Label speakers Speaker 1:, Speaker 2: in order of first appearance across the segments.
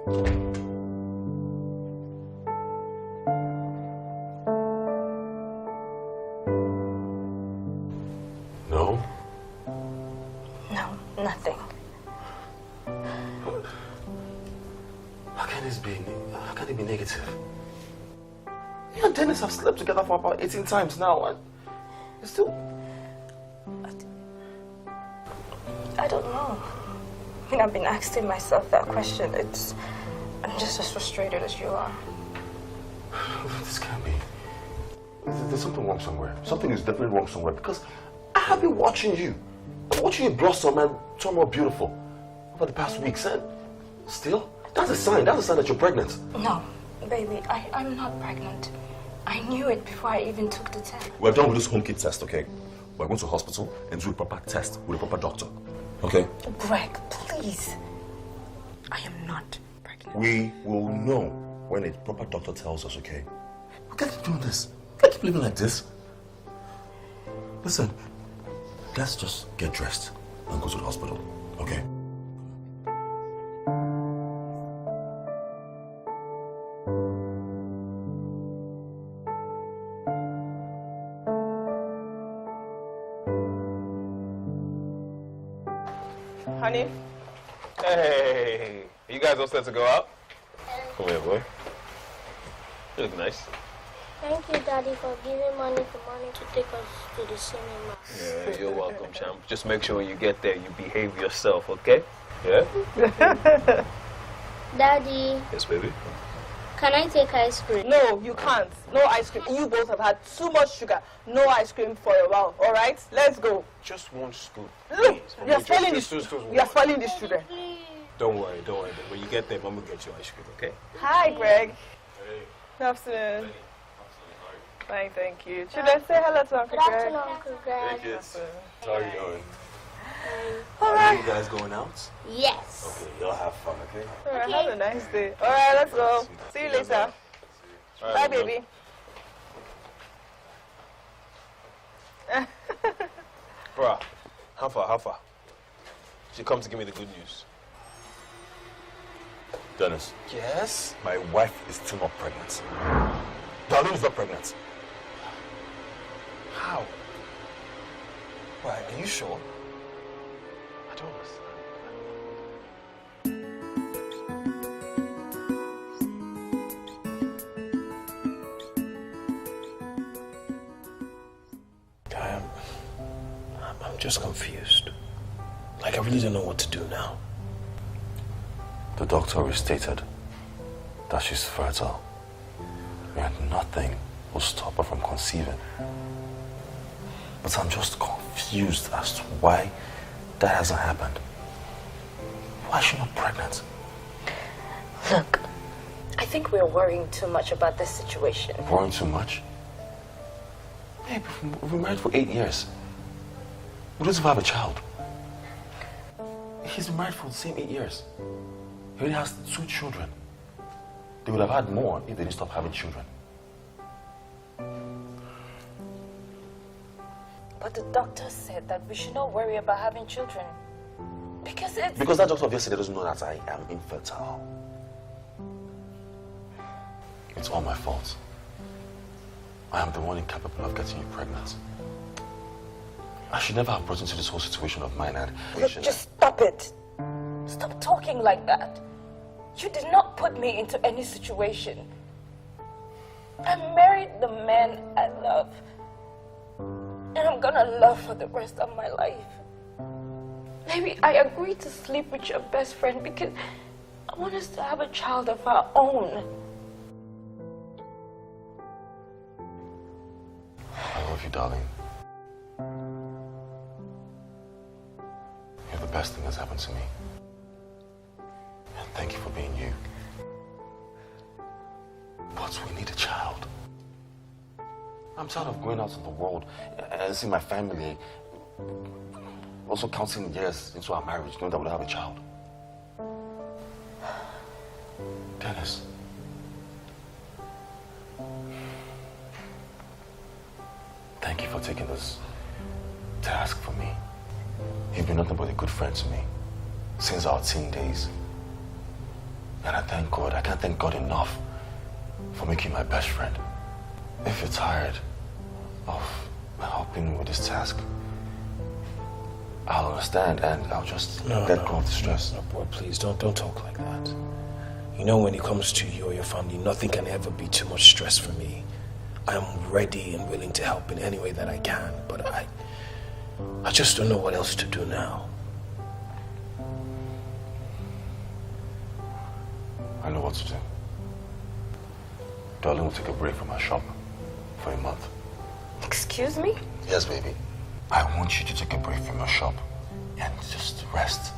Speaker 1: No?
Speaker 2: No, nothing.
Speaker 1: How can this be? How can it be negative? Me and Dennis have slept together for about 18 times now, and it's still...
Speaker 2: I don't know. I mean, I've been asking myself that question. I'm just as frustrated as you are.
Speaker 1: This can't be. There's something wrong somewhere. Something is definitely wrong somewhere, because I have been watching you. I'm watching you blossom and turn more beautiful over the past weeks, and still, that's a sign. That's a sign that you're pregnant.
Speaker 2: No, baby, I'm not pregnant. I knew it before I even took the test.
Speaker 1: We're done with this home kit test, okay? We're going to hospital and do a proper test with a proper doctor, okay?
Speaker 2: Greg, please. I am not pregnant.
Speaker 1: We will know when a proper doctor tells us, okay? We can't keep doing this. We can't keep living like this. Listen, let's just get dressed and go to the hospital, okay?
Speaker 3: Honey? Hey, you guys all set to go out? Come here, boy. You look nice.
Speaker 4: Thank you, Daddy, for giving money to take us to the cinema.
Speaker 3: Yeah, you're welcome, champ. Just make sure when you get there, you behave yourself, okay? Yeah?
Speaker 4: Daddy,
Speaker 3: Yes, baby.
Speaker 4: can I take ice cream?
Speaker 5: No, you can't. No ice cream. You both have had too much sugar. No ice cream for a while. All right? Let's go.
Speaker 3: Just one scoop.
Speaker 5: Look,
Speaker 3: Please.
Speaker 5: you're spoiling
Speaker 3: Just
Speaker 5: these.
Speaker 3: one.
Speaker 5: You're spoiling these children.
Speaker 3: Don't worry. When you get there, Mom will get you ice cream, okay?
Speaker 5: Hi, Greg.
Speaker 3: Hey.
Speaker 5: Good afternoon. Fine, thank you. Children, say hello to Uncle
Speaker 4: Good
Speaker 5: Greg.
Speaker 4: afternoon, Uncle Greg.
Speaker 3: kids. How are you doing?
Speaker 1: Are you guys going out?
Speaker 4: Yes.
Speaker 1: Okay, y'all have fun, okay?
Speaker 5: All right, have a nice day. All right, let's go. See you later.
Speaker 3: All
Speaker 5: Bye,
Speaker 3: right,
Speaker 5: baby.
Speaker 3: Bruh, how far? She come to give me the good news.
Speaker 1: Dennis,
Speaker 3: Yes?
Speaker 1: my wife is still not pregnant. Darlene is not pregnant.
Speaker 3: How? Why, are you sure?
Speaker 1: I don't understand.
Speaker 3: I'm just confused. Like, I really don't know what to do now.
Speaker 1: The doctor stated that she's fertile, and nothing will stop her from conceiving. But I'm just confused as to why that hasn't happened. Why is she not pregnant?
Speaker 2: Look, I think we're worrying too much about this situation.
Speaker 1: Worrying too much? Babe, we've been married for 8 years. We don't even have a child. He's been married for the same 8 years. He already has 2 children. They would have had more if they didn't stop having children.
Speaker 2: But the doctor said that we should not worry about having children. Because it's...
Speaker 1: Because that doctor yesterday doesn't know that I am infertile. It's all my fault. I am the one incapable of getting you pregnant. I should never have brought into this whole situation of mine and...
Speaker 2: Look, just stop it. Stop talking like that. You did not put me into any situation. I married the man I love. And I'm gonna love for the rest of my life. Maybe I agreed to sleep with your best friend because I want us to have a child of our own.
Speaker 1: I love you, darling. You're the best thing that's happened to me. And thank you for being you. But we need a child. I'm tired of going out in the world and seeing my family, also counting years into our marriage, knowing that we'll have a child. Dennis. Thank you for taking this task for me. You've been nothing but a good friend to me since our teen days. And I thank God. I can't thank God enough for making my best friend. If you're tired of helping me with this task, I'll understand and I'll just let go of the stress.
Speaker 6: No, boy, please don't talk like that. You know, when it comes to you or your family, nothing can ever be too much stress for me. I am ready and willing to help in any way that I can, but I just don't know what else to do now.
Speaker 1: I know what to do. Darling will take a break from our shop for a month.
Speaker 2: Excuse me?
Speaker 1: Yes, baby. I want you to take a break from your shop and just rest.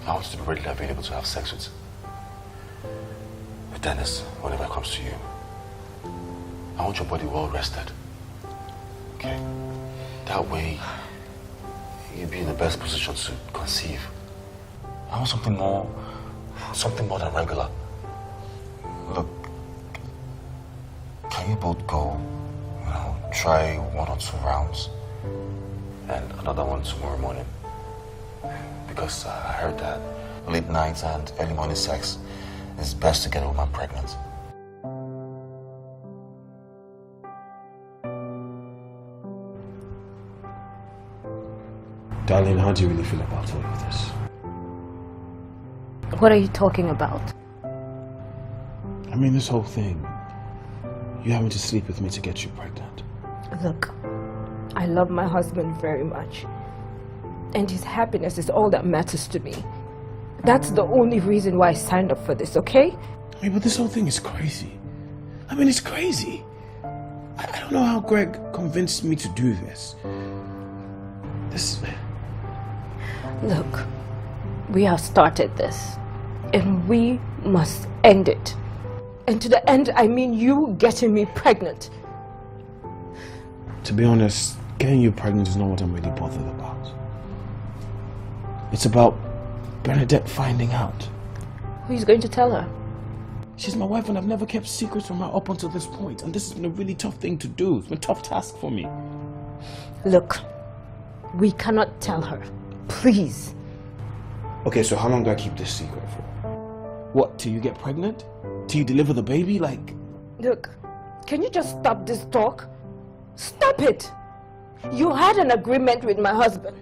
Speaker 1: I want you to be readily available to have sex with Dennis whenever it comes to you. I want your body well rested. Okay? That way, you'll be in the best position to conceive. I want something more than regular. Look, can you both go, try 1 or 2 rounds and another one tomorrow morning? Because I heard that late nights and early morning sex is best to get a woman pregnant.
Speaker 6: Darling, how do you really feel about all of this?
Speaker 2: What are you talking about?
Speaker 6: I mean, this whole thing. You having to sleep with me to get you pregnant.
Speaker 2: Look, I love my husband very much. And his happiness is all that matters to me. That's the only reason why I signed up for this, okay?
Speaker 6: I mean, but this whole thing is crazy. I mean, it's crazy. I don't know how Greg convinced me to do this.
Speaker 2: Look, we have started this. And we must end it. And to the end, I mean you getting me pregnant.
Speaker 6: To be honest, getting you pregnant is not what I'm really bothered about. It's about Bernadette finding out.
Speaker 2: Who's going to tell her?
Speaker 6: She's my wife and I've never kept secrets from her up until this point. And this has been a really tough thing to do. It's been a tough task for me.
Speaker 2: Look, we cannot tell her. Please.
Speaker 6: Okay, so how long do I keep this secret for? What, till you get pregnant? Till you deliver the baby? Like...
Speaker 2: Look, can you just stop this talk? Stop it! You had an agreement with my husband.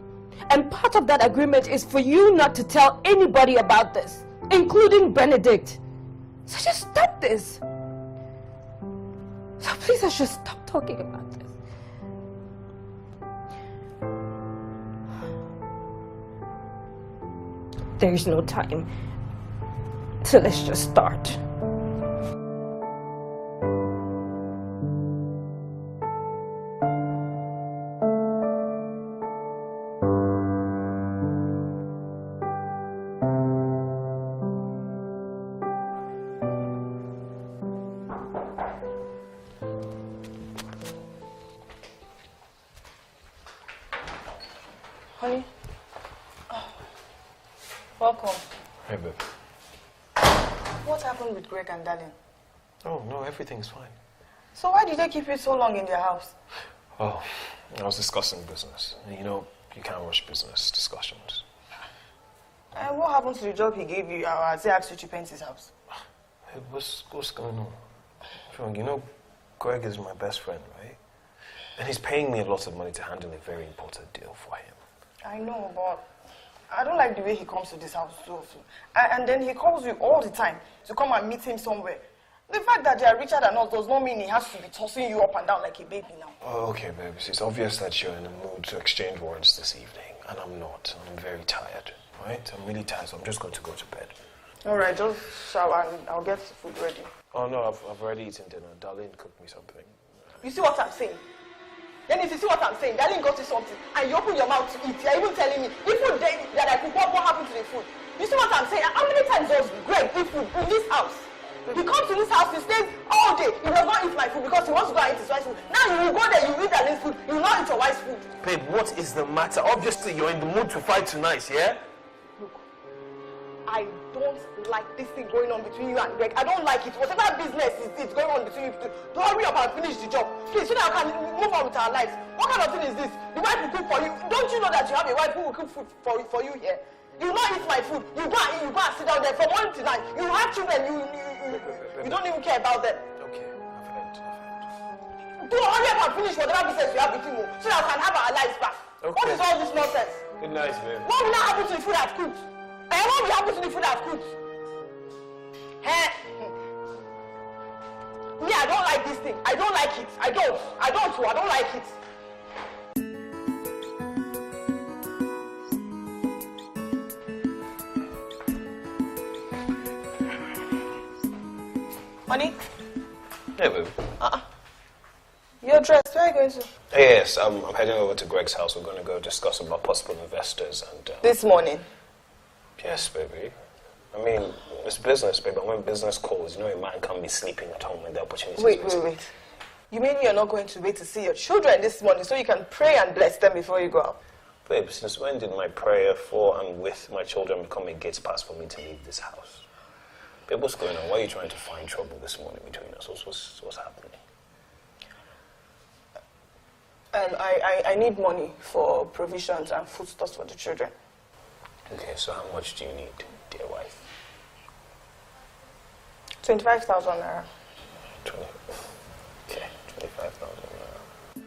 Speaker 2: And part of that agreement is for you not to tell anybody about this, including Benedict. So just stop this. So please, let's just stop talking about this. There is no time. So let's just start.
Speaker 5: Honey? Oh. Welcome.
Speaker 3: Hey, babe.
Speaker 5: What happened with Greg and Darling?
Speaker 3: Oh, no, everything's fine.
Speaker 5: So why did they keep you so long in their house?
Speaker 3: Oh, I was discussing business. You know, you can't rush business discussions.
Speaker 5: And what happened to the job he gave you as he asked you to paint his house?
Speaker 3: Hey, what's going on? You know, Greg is my best friend, right? And he's paying me a lot of money to handle a very important deal for him.
Speaker 5: I know, but I don't like the way he comes to this house so often. And then he calls you all the time to come and meet him somewhere. The fact that they are richer than us does not mean he has to be tossing you up and down like a baby now.
Speaker 3: Oh, okay, babe. It's obvious that you're in the mood to exchange words this evening. And I'm not. I'm very tired, right? I'm really tired, so I'm just going to go to bed.
Speaker 5: All right, just shower and I'll get the food ready.
Speaker 3: Oh, no, I've already eaten dinner. Darlene cooked me something.
Speaker 5: You see what I'm saying? Then if you see what I'm saying, Darling got you something and you open your mouth to eat, you're even telling me, the food that I cook, what happened to the food? You see what I'm saying? How many times does Greg eat food in this house? He comes to this house, he stays all day, he does not eat my food because he wants to go and eat his wife's food. Now you will go there, you eat Darling's food, you will not eat your wife's food.
Speaker 3: Babe, what is the matter? Obviously, you're in the mood to fight tonight, yeah?
Speaker 5: Look, I don't like this thing going on between you and Greg. I don't like it. Whatever business is going on between you two, hurry up and finish the job. Please, so that I can move on with our lives. What kind of thing is this? The wife will cook for you. Don't you know that you have a wife who will cook food for you here? You not eat my food. You go and sit down there from morning to night. You have children, you don't even care about them.
Speaker 3: Okay, I've heard.
Speaker 5: Do hurry up and finish whatever business you have with him so that we can have our lives back.
Speaker 3: Okay.
Speaker 5: What is all this nonsense?
Speaker 3: Good night, babe.
Speaker 5: What will now happen to the food I've cooked? And what will happen to the food I've cooked? Eh? Me, I don't like this thing. I don't like it. I don't like it. Honey?
Speaker 3: Hey, babe.
Speaker 5: You're dressed. Where are you going to?
Speaker 3: Yes, I'm heading over to Greg's house. We're going to go discuss about possible investors and...
Speaker 5: This morning.
Speaker 3: Yes, baby. I mean, it's business, baby. And when business calls, you know a man can't be sleeping at home when the opportunity is
Speaker 5: Wait.
Speaker 3: present.
Speaker 5: You mean you're not going to wait to see your children this morning so you can pray and bless them before you go out?
Speaker 3: Babe, since when did my prayer for and with my children become a gate pass for me to leave this house? Babe, what's going on? Why are you trying to find trouble this morning between us? What's happening?
Speaker 5: And I need money for provisions and foodstuffs for the children.
Speaker 3: Okay, so how much do you need, dear wife?
Speaker 5: 25,000 naira.
Speaker 3: 20. Okay, 25,000 naira.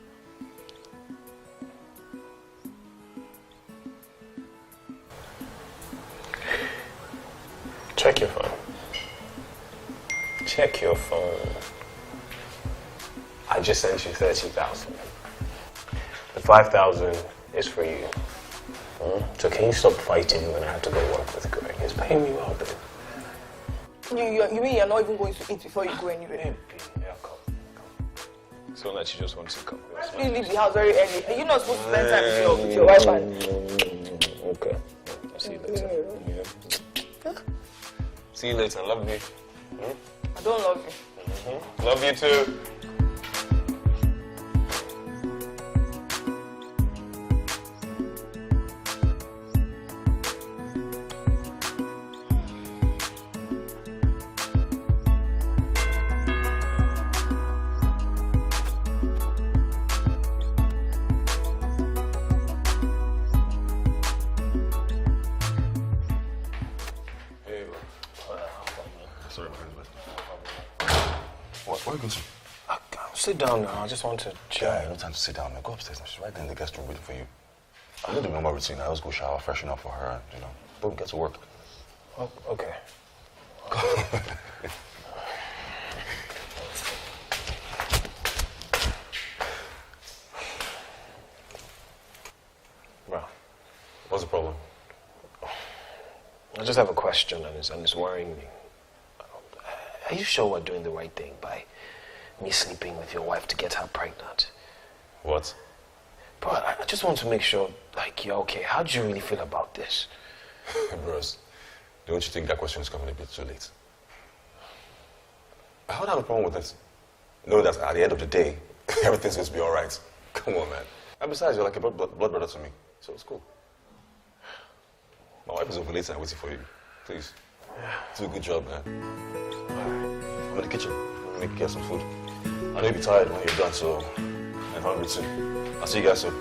Speaker 3: Check your phone. Check your phone. I just sent you 30,000. The 5,000 is for you. So can you stop fighting when I have to go work with Greg? He's paying me well, babe.
Speaker 5: You mean you're not even going to eat before you go anywhere?
Speaker 3: Baby, yeah, come. So that you just want to come.
Speaker 5: You leave the house very early. Are you not supposed to spend time with your wife and...
Speaker 3: Okay. I'll see you later. Yeah. See you later. Love you.
Speaker 5: I don't love you.
Speaker 3: Love you too.
Speaker 1: Where are you going to?
Speaker 3: Sit down now. I just want to chat.
Speaker 1: Yeah, no time to sit down, man. Go upstairs. She's right there in the guest room waiting for you. I need to remember routine. I always go shower, freshen up for her, and, you know, boom, get to work.
Speaker 3: Oh, okay. Bro,
Speaker 1: What's the problem?
Speaker 3: I just have a question and it's worrying me. Are you sure we're doing the right thing by me sleeping with your wife to get her pregnant?
Speaker 1: What?
Speaker 3: Bro, I just want to make sure, like, you're okay. How do you really feel about this?
Speaker 1: Bros, don't you think that question is coming a bit too late? I don't have a problem with it. Know that at the end of the day, everything's going to be all right. Come on, man. And besides, you're like a blood brother to me, so it's cool. My wife is ovulating and waiting for you. Please, do a good job, man. I'm in the kitchen. I'm going to get some food. I know you'll be tired when you're done, so I'm hungry too. I'll see you guys soon.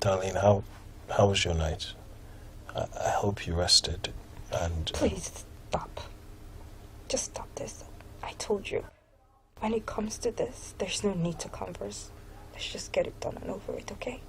Speaker 6: Darlene, how was your night? I hope you rested and...
Speaker 2: Please stop. Just stop this. I told you. When it comes to this, there's no need to converse. Let's just get it done and over with, okay?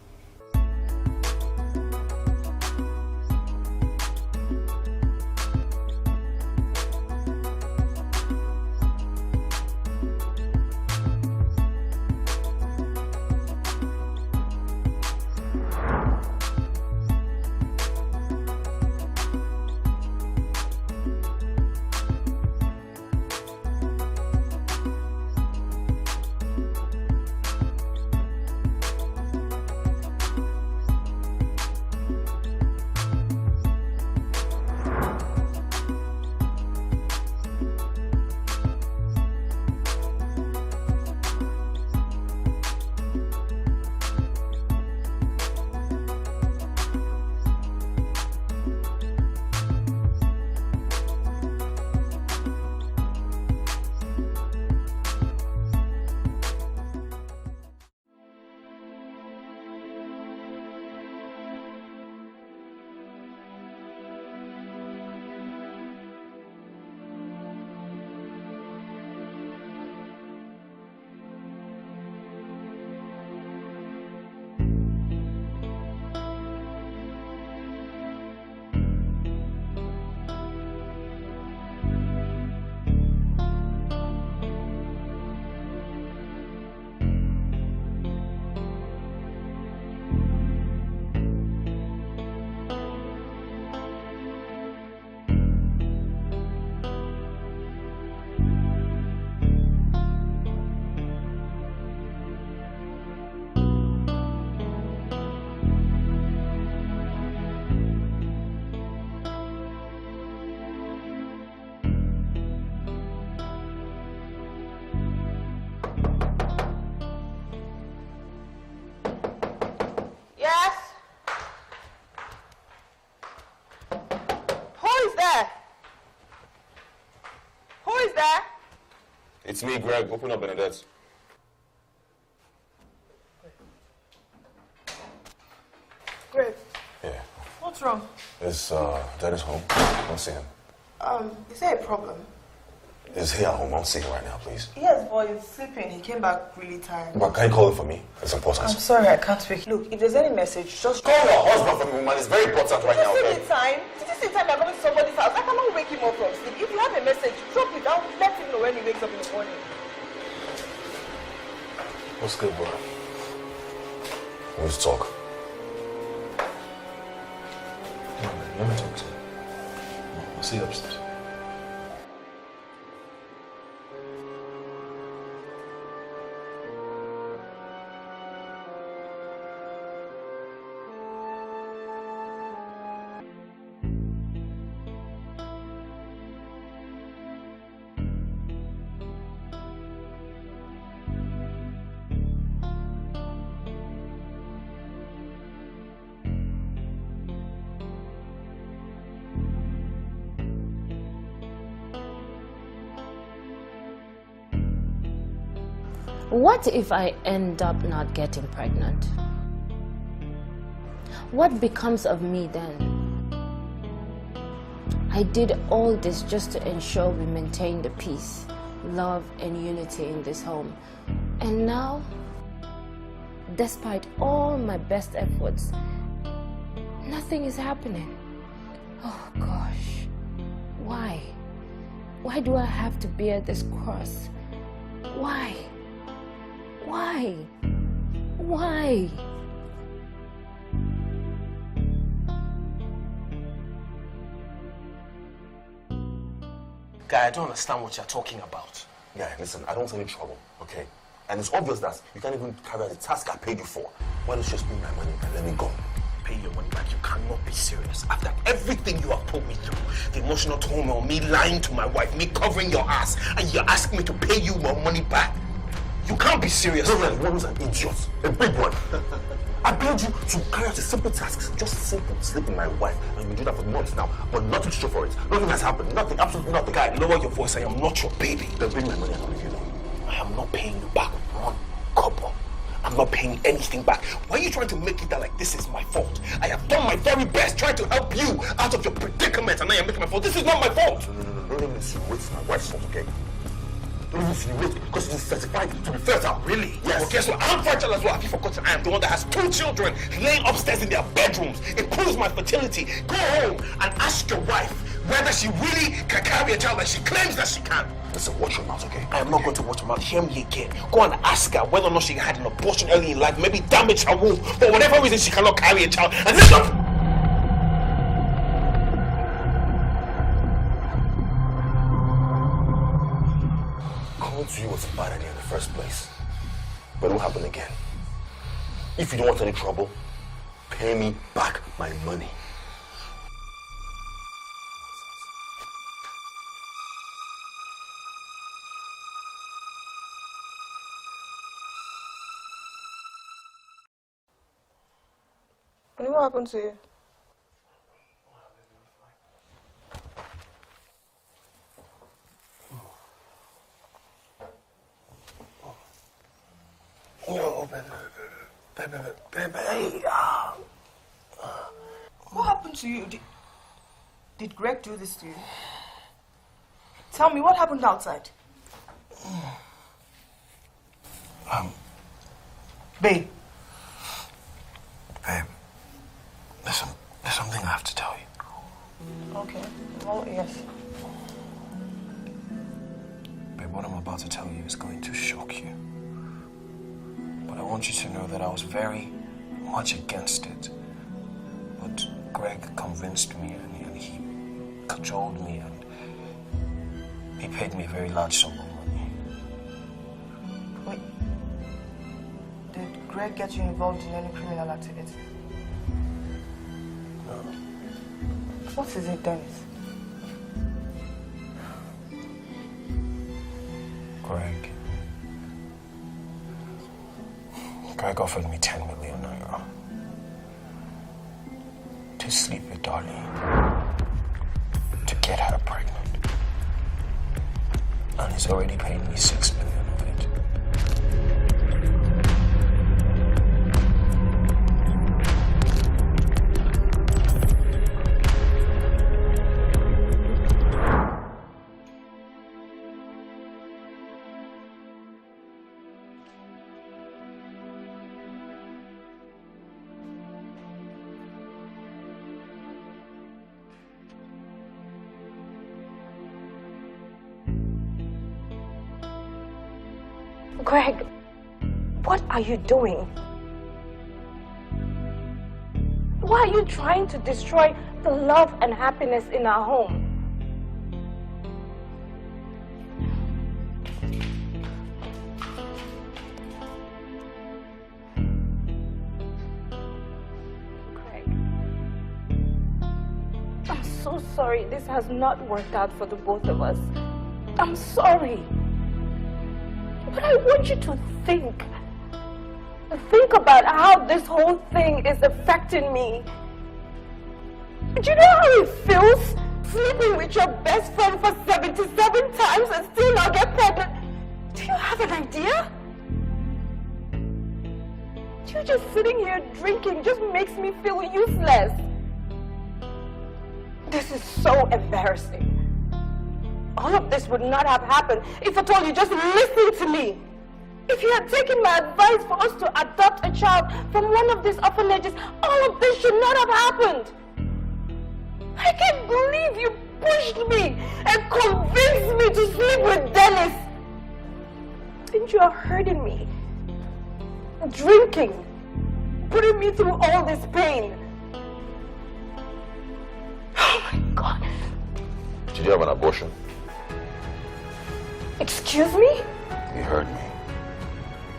Speaker 1: It's me, Greg. Open up, Bernadette.
Speaker 5: Greg,
Speaker 1: Yeah.
Speaker 5: what's wrong?
Speaker 1: Is Dennis home? I don't see him.
Speaker 5: Is there a problem?
Speaker 1: Is he at home? I don't see him right now, please.
Speaker 5: Yes, boy, he's sleeping. He came back really tired.
Speaker 1: But can you call him for me? It's important.
Speaker 5: I'm sorry, I can't speak. Look, if there's any message, just
Speaker 1: Call your husband for me, man. It's very important right now,
Speaker 5: Did you
Speaker 1: okay?
Speaker 5: see the time? Did you see the time you're coming to somebody's house? I cannot wake him up from sleep. If you have a message, drop it down. Let him know when he wakes up in the morning.
Speaker 3: What's good, bro?
Speaker 1: We need to talk.
Speaker 3: Come on, man. Let me talk to you. I'll see you upstairs.
Speaker 2: What if I end up not getting pregnant? What becomes of me then? I did all this just to ensure we maintain the peace, love, and unity in this home. And now, despite all my best efforts, nothing is happening. Oh gosh, why? Why do I have to bear this cross? Why? Why? Why?
Speaker 6: Guy, I don't understand what you're talking about.
Speaker 1: Yeah, listen, I don't want any trouble, okay? And it's obvious that you can't even carry out the task I paid you for. Why don't you just pay my money and let me go?
Speaker 6: Pay your money back. You cannot be serious. After everything you have put me through, the emotional turmoil, me lying to my wife, me covering your ass, and you're asking me to pay you my money back. You can't be serious.
Speaker 1: No, man, one was an idiot. A big one. I paid you to carry out a simple task. Just simple. Sleeping my wife. And you do that for months now. But nothing to show for it. Nothing has happened. Nothing. Absolutely nothing.
Speaker 6: Guy, lower your voice. I am not your baby.
Speaker 1: Then bring my money and I'll leave you alone.
Speaker 6: I am not paying you back one couple. I'm not paying anything back. Why are you trying to make it that like this is my fault? I have done my very best trying to help you out of your predicament, and now you're making my fault. This is not my fault.
Speaker 1: No. Don't even insinuate it's my wife's fault, okay? Don't even insinuate because it is certified to be fertile.
Speaker 6: Really?
Speaker 1: Yes.
Speaker 6: Well, guess what? I'm fertile as well. Have you forgotten? I am the one that has 2 children laying upstairs in their bedrooms. It proves my fertility. Go home and ask your wife whether she really can carry a child like she claims that she can.
Speaker 1: Listen, watch your mouth, okay?
Speaker 6: I am not going to watch her mouth. Hear me again. Go and ask her whether or not she had an abortion early in life, maybe damage her womb. For whatever reason, she cannot carry a child. And this one.
Speaker 1: Coming to you was a bad idea in the first place. But it will happen again. If you don't want any trouble, pay me back my money.
Speaker 5: What happened to you?
Speaker 6: No, baby.
Speaker 5: What happened to you? Did Greg do this to you? Tell me, what happened outside? Babe.
Speaker 6: Babe, there's something I have to tell you.
Speaker 5: Okay. Oh, yes.
Speaker 6: Babe, what I'm about to tell you is going to shock you. But I want you to know that I was very much against it. But Greg convinced me and he cajoled me and he paid me a very large sum of money.
Speaker 5: Wait. Did Greg get you involved in any criminal activity?
Speaker 6: No.
Speaker 5: What is it, Dennis?
Speaker 6: Greg offered me 10 million naira to sleep with Darlene, to get her pregnant. And he's already paying me 6 million of it.
Speaker 2: Greg, what are you doing? Why are you trying to destroy the love and happiness in our home? Greg, I'm so sorry this has not worked out for the both of us. I'm sorry. But I want you to think about how this whole thing is affecting me. Do you know how it feels sleeping with your best friend for 77 times and still not get pregnant? Do you have an idea? You just sitting here drinking just makes me feel useless. This is so embarrassing. All of this would not have happened if at all you just listened to me. If you had taken my advice for us to adopt a child from one of these orphanages, all of this should not have happened. I can't believe you pushed me and convinced me to sleep with Dennis. And you are hurting me. Drinking. Putting me through all this pain. Oh my God.
Speaker 1: Did you have an abortion?
Speaker 2: Excuse me?
Speaker 1: You heard me.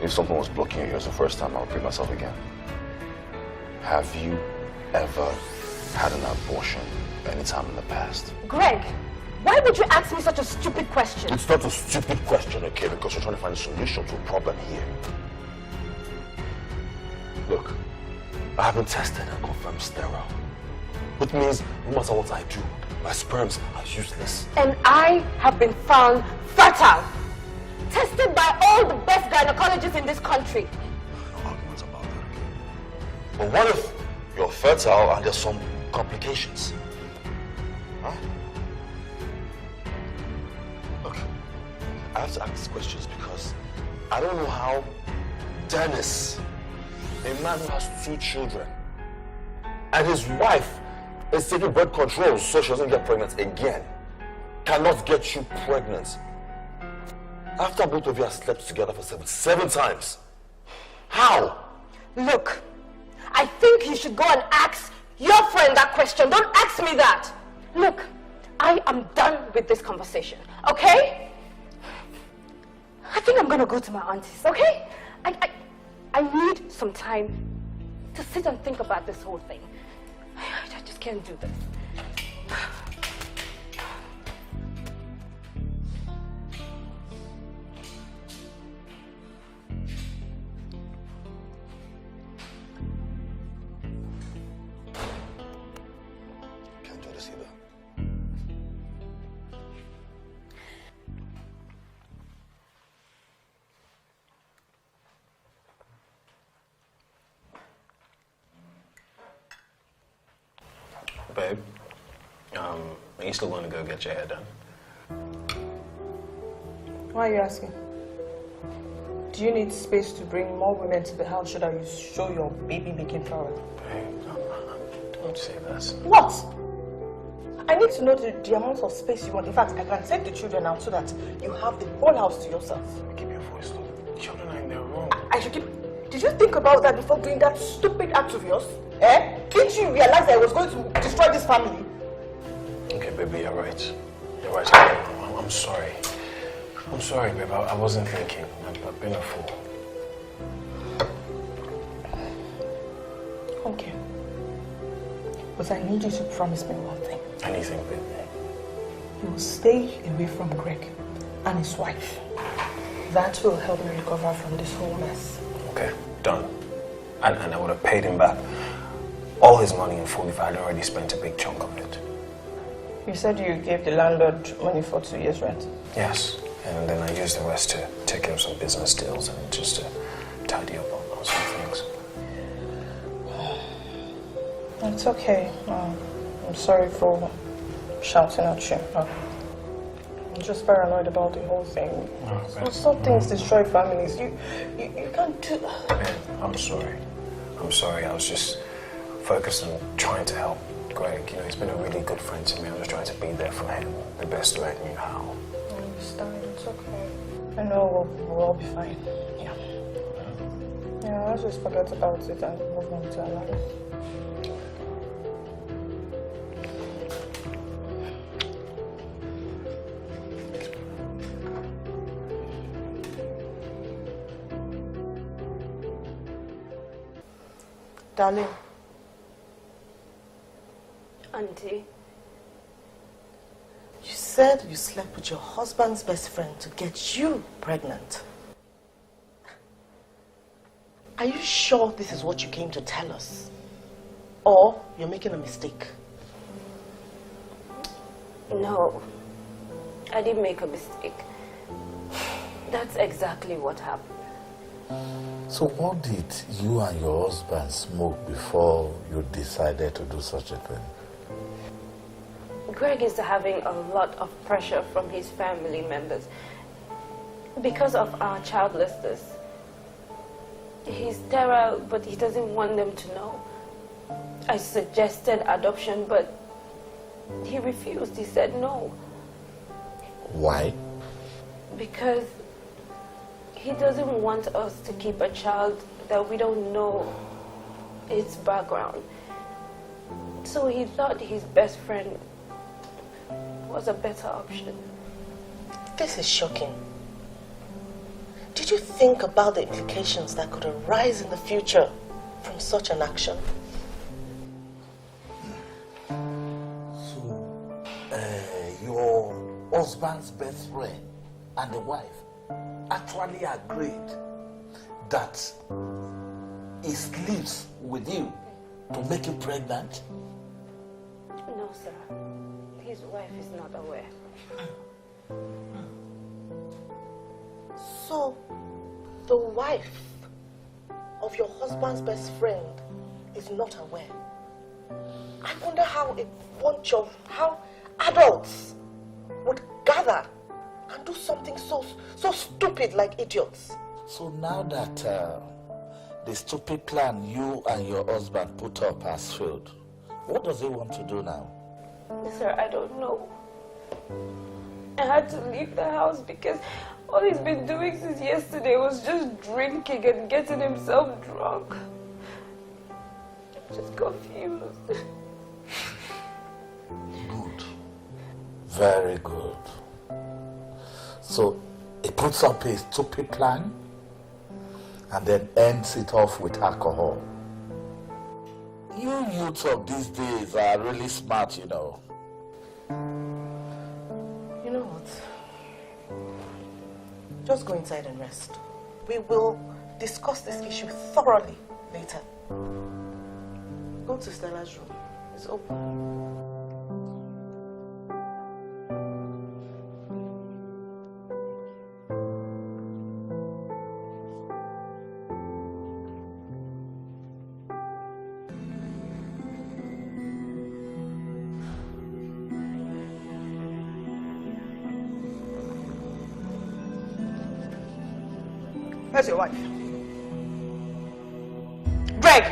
Speaker 1: If something was blocking your ears the first time, I'll repeat myself again. Have you ever had an abortion anytime in the past?
Speaker 2: Greg, why would you ask me such a stupid question?
Speaker 1: It's not a stupid question, okay? Because you're trying to find a solution to a problem here. Look, I have been tested and confirmed sterile. Which means no matter what I do, my sperms are useless.
Speaker 2: And I have been found fertile. Tested by all the best gynecologists in this country.
Speaker 1: No arguments about that. But what if you're fertile and there's some complications? Huh? Look, I have to ask these questions because I don't know how Dennis, a man who has 2 children, and his wife is taking birth control so she doesn't get pregnant again, cannot get you pregnant. After both of you have slept together for seven times. How?
Speaker 2: Look, I think you should go and ask your friend that question. Don't ask me that. Look, I am done with this conversation, okay? I think I'm gonna go to my auntie's, okay? I need some time to sit and think about this whole thing. I just can't do this.
Speaker 1: Can't do this either.
Speaker 3: Babe, are you still going to go get your hair done?
Speaker 5: Why are you asking? Do you need space to bring more women to the house so that you show your baby-making prowess?
Speaker 3: Babe, don't say that.
Speaker 5: What? I need to know the amount of space you want. In fact, I can take the children out so that you have the whole house to yourself.
Speaker 3: Keep your voice low. Children are in their room.
Speaker 5: I should keep... Did you think about that before doing that stupid act of yours? Eh? Didn't you realize that I was going to destroy this family?
Speaker 3: Okay, baby, you're right. You're right. I'm sorry. I'm sorry, babe. I wasn't thinking. I've been a fool.
Speaker 5: Okay. But I need you to promise me one thing.
Speaker 3: Anything, baby.
Speaker 5: You will stay away from Greg and his wife. That will help me recover from this whole mess.
Speaker 3: Okay, done. And I would have paid him back all his money in full if I had already spent a big chunk of it.
Speaker 5: You said you gave the landlord money for 2 years' rent?
Speaker 3: Yes,
Speaker 6: And then I used the rest to take care of some business deals and just to tidy up on some things.
Speaker 5: It's okay. I'm sorry for shouting at you. I'm just paranoid about the whole thing. Some things destroy families. You can't do...
Speaker 6: Man, I'm sorry. I'm sorry. I was just focused on trying to help Greg. You know, he's been a really good friend to me. I was trying to be there for him the best way I knew how.
Speaker 5: I understand. It's okay. I know we'll all be fine. Yeah. Yeah, I'll just forget about it and move on to our life. Darling.
Speaker 2: Auntie,
Speaker 7: You said you slept with your husband's best friend to get you pregnant. Are you sure this is what you came to tell us? Or you're making a mistake?
Speaker 2: no, I didn't make a mistake. That's exactly what happened.
Speaker 8: So what did you and your husband smoke before you decided to do such a thing?
Speaker 2: Greg is having a lot of pressure from his family members because of our childlessness. He's sterile, but he doesn't want them to know. I suggested adoption, but he refused. He said no.
Speaker 8: Why?
Speaker 2: Because he doesn't want us to keep a child that we don't know its background. So he thought his best friend was a better option.
Speaker 7: This is shocking. Did you think about the implications that could arise in the future from such an action?
Speaker 8: So, your husband's best friend and the wife actually agreed that he sleeps with you to make you pregnant?
Speaker 2: No, sir. His wife is not aware.
Speaker 7: So, the wife of your husband's best friend is not aware. I wonder how how adults would gather and do something so stupid like idiots.
Speaker 8: So now that the stupid plan you and your husband put up has failed, what does he want to do now?
Speaker 2: Sir, I don't know. I had to leave the house because all he's been doing since yesterday was just drinking and getting himself drunk. I'm just confused.
Speaker 8: Good. Very good. So he puts up a stupid plan and then ends it off with alcohol. You youths of these days are really smart, you know.
Speaker 7: You know what? Just go inside and rest. We will discuss this issue thoroughly later. Go to Stella's room. It's open.
Speaker 5: Where's your wife? Greg!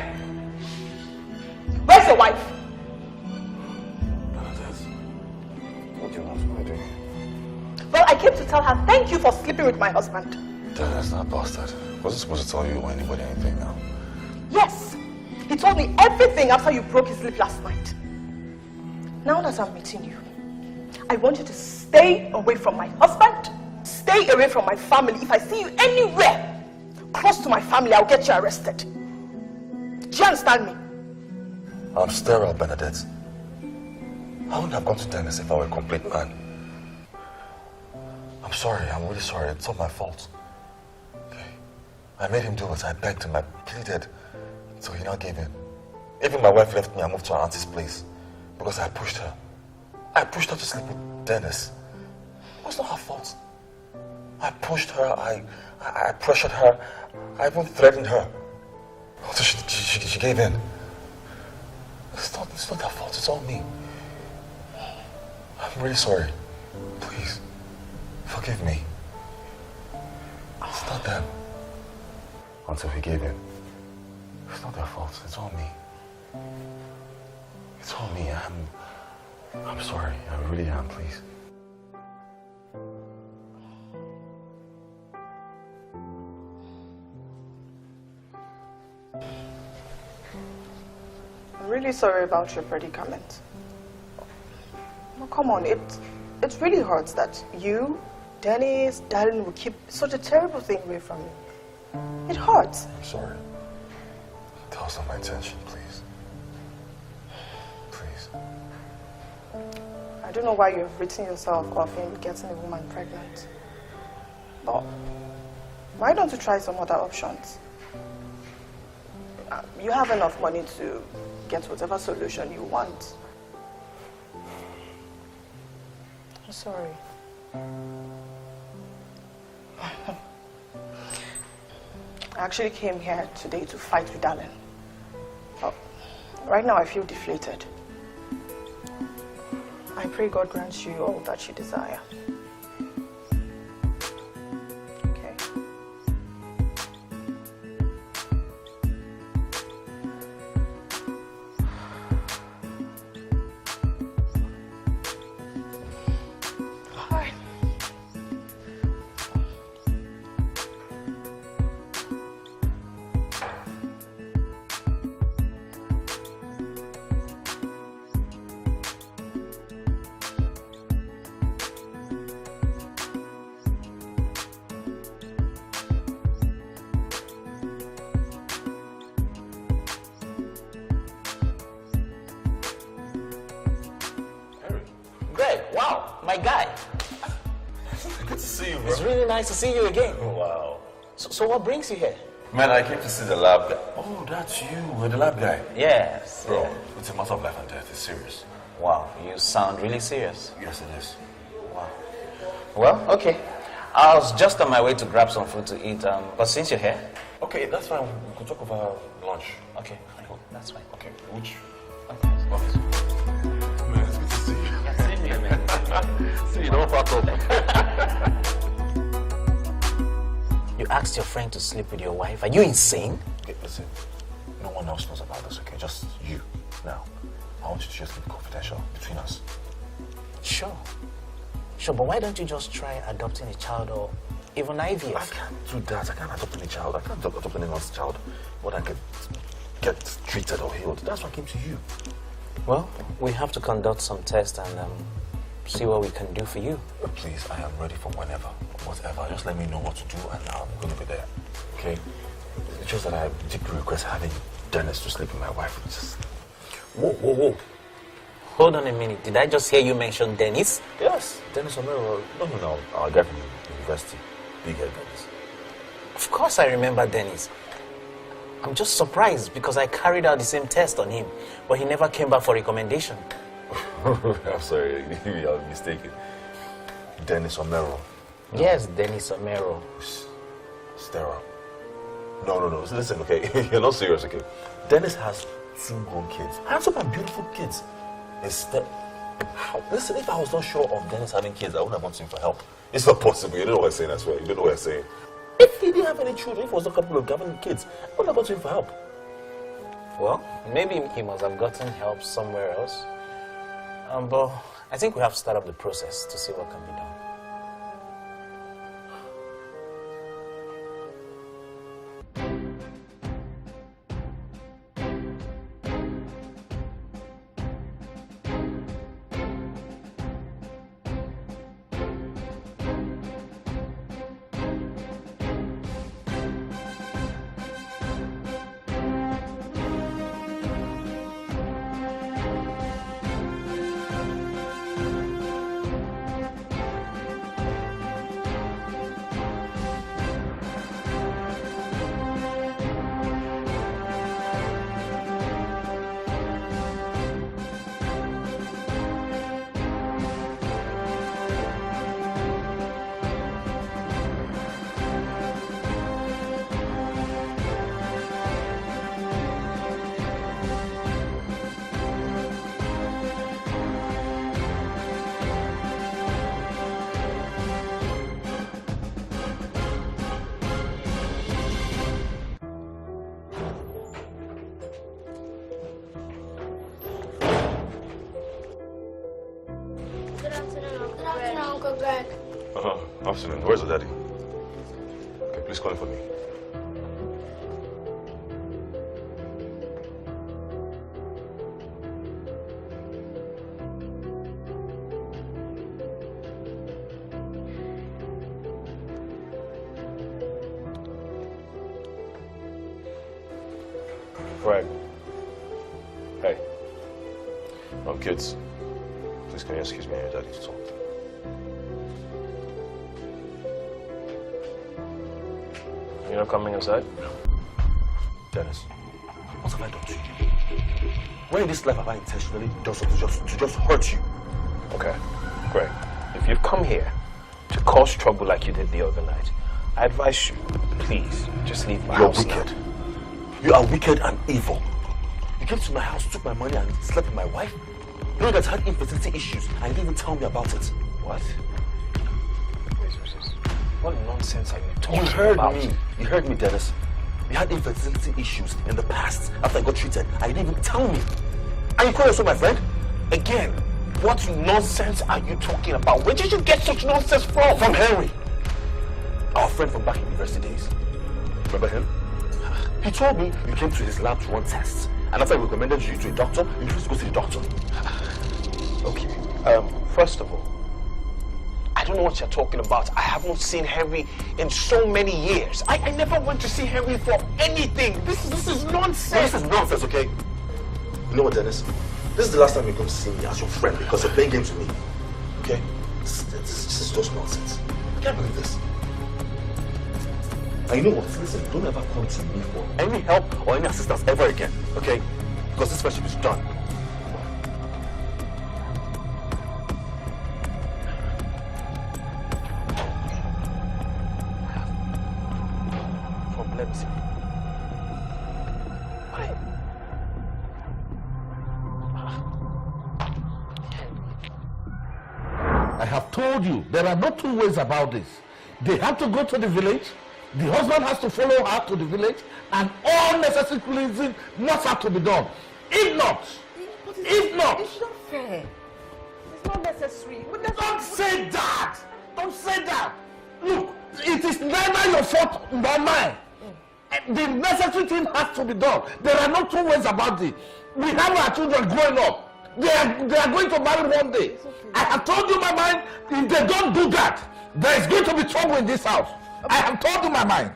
Speaker 5: Where's your wife?
Speaker 1: What do you want me to do?
Speaker 5: Well, I came to tell her thank you for sleeping with my husband.
Speaker 1: That's not bastard. Was I supposed to tell you or anybody anything now?
Speaker 5: Yes. He told me everything after you broke his lip last night. Now that I'm meeting you, I want you to stay away from my husband, stay away from my family. If I see you anywhere close to my family, I'll get you arrested. Do you understand me?
Speaker 1: I'm sterile, Bernadette. I wouldn't have gone to Dennis if I were a complete man. I'm sorry, I'm really sorry. It's not my fault. Okay. I made him do it. I begged him, I pleaded. So he now gave in. Even my wife left me and moved to her auntie's place because I pushed her. I pushed her to sleep with Dennis. It was not her fault. I pushed her, I pressured her, I even threatened her. So she gave in. It's not their fault, it's all me. I'm really sorry. Please, forgive me. It's not them. Until he gave in. It's not their fault, it's all me. It's all me. I'm sorry. I really am, please.
Speaker 5: I'm really sorry about your predicament. No, come on, it really hurts that you, Dennis, Darren will keep such a terrible thing away from you. It hurts.
Speaker 1: I'm sorry. That was not my intention, please. Please.
Speaker 5: I don't know why you've written yourself off in getting a woman pregnant. But why don't you try some other options? You have enough money to get whatever solution you want. I'm sorry. I actually came here today to fight with Darren. But right now I feel deflated. I pray God grants you all that you desire. Okay? All right.
Speaker 9: Greg, wow, my guy.
Speaker 1: Good to see you, bro.
Speaker 9: It's really nice to see you again.
Speaker 1: Wow.
Speaker 9: So what brings you here?
Speaker 1: Man, I came to see the lab guy. Oh, that's you. The lab guy.
Speaker 9: Yes.
Speaker 1: Bro,
Speaker 9: yeah.
Speaker 1: it's a matter of life and death. It's serious.
Speaker 9: Wow, you sound really serious.
Speaker 1: Yes, it is.
Speaker 9: Wow. Well, okay. I was just on my way to grab some food to eat, but since you're here...
Speaker 1: Okay, that's fine. We could talk over lunch.
Speaker 9: Okay, cool. That's fine.
Speaker 1: Okay, which?
Speaker 9: Okay.
Speaker 1: Man, it's good to see you.
Speaker 9: Yeah, same here, man.
Speaker 1: See you, don't fuck up.
Speaker 9: You asked your friend to sleep with your wife. Are you insane?
Speaker 1: Okay, listen. No one else knows about this, okay? Just you. Now, I want you to just keep it confidential between us.
Speaker 9: Sure. Sure, but why don't you just try adopting a child or even IVF?
Speaker 1: I can't do that. I can't adopt any child. I can't adopt anyone's child. But I can get treated or healed. That's why I came to you.
Speaker 9: Well, we have to conduct some tests and see what we can do for you.
Speaker 1: Please, I am ready for whenever, whatever. Just let me know what to do and I'm going to be there. Okay? It's just that I deeply request having Dennis to sleep with my wife. It's just...
Speaker 9: Whoa. Hold on a minute. Did I just hear you mention Dennis?
Speaker 1: Yes, Dennis Omero. No. Our guy from university. Big head Dennis.
Speaker 9: Of course I remember Dennis. I'm just surprised because I carried out the same test on him, but he never came back for recommendation.
Speaker 1: I'm sorry, maybe I was mistaken. Dennis Omero.
Speaker 9: Yes, Dennis Omero.
Speaker 1: Stera. No. Listen, okay? You're not serious, okay? Dennis has 2 grown kids. Handsome and beautiful kids. Listen, if I was not sure of Dennis having kids, I wouldn't have wanted him for help. It's not possible. You don't know what I'm saying, I swear. You don't know what I'm saying. If he didn't have any children, if he was not capable of having kids, I wouldn't have wanted him for help.
Speaker 9: Well, maybe he must have gotten help somewhere else. But I think we have to start up the process to see what can be done.
Speaker 4: afternoon, Uncle Greg.
Speaker 1: Afternoon. Where's the daddy? Okay, please call him for me.
Speaker 3: Greg. Hey.
Speaker 1: Kids. Please can you excuse me and your daddy to talk?
Speaker 3: You're not coming inside?
Speaker 1: Dennis, what have I done to you? When in this life have I intentionally done something to just hurt you?
Speaker 3: Okay, Greg. If you've come here to cause trouble like you did the other night, I advise you, please, just leave my house now.
Speaker 1: You're wicked. You are wicked and evil. You came to my house, took my money, and slept with my wife? You know that I had infertility issues, and you didn't even tell me about it.
Speaker 3: What? What nonsense are you talking about?
Speaker 1: You heard me. You heard me, Dennis. You had infertility issues in the past after I got treated, and you didn't even tell me. And you call yourself my friend?
Speaker 3: Again, what nonsense are you talking about? Where did you get such nonsense from?
Speaker 1: From Henry. Our friend from back in university days. Remember him? He told me you came to his lab to run tests. And after I recommended you to a doctor, you refused to go to the doctor.
Speaker 3: Okay, first of all, I don't know what you're talking about. I haven't seen Henry in so many years. I never went to see Henry for anything. This is nonsense.
Speaker 1: No, this is nonsense, okay? You know what, Dennis? This is the last time you come to see me as your friend because you're playing games with me. Okay? This is just nonsense. I can't believe this. And you know what? Listen, don't ever come to me for any help or any assistance ever again, okay? Because this friendship is done.
Speaker 3: Let me see.
Speaker 8: I have told you, there are no two ways about this. They have to go to the village, the husband has to follow her to the village, and all necessary cleansing must have to be done. If not,
Speaker 7: It's not fair. It's not necessary.
Speaker 8: Don't say that! Don't say that! Look, it is neither your fault nor mine. The necessary thing has to be done. There are no two ways about it. We have our children growing up. They are going to marry one day. I have told you my mind, if they don't do that, there is going to be trouble in this house. I have told you my mind.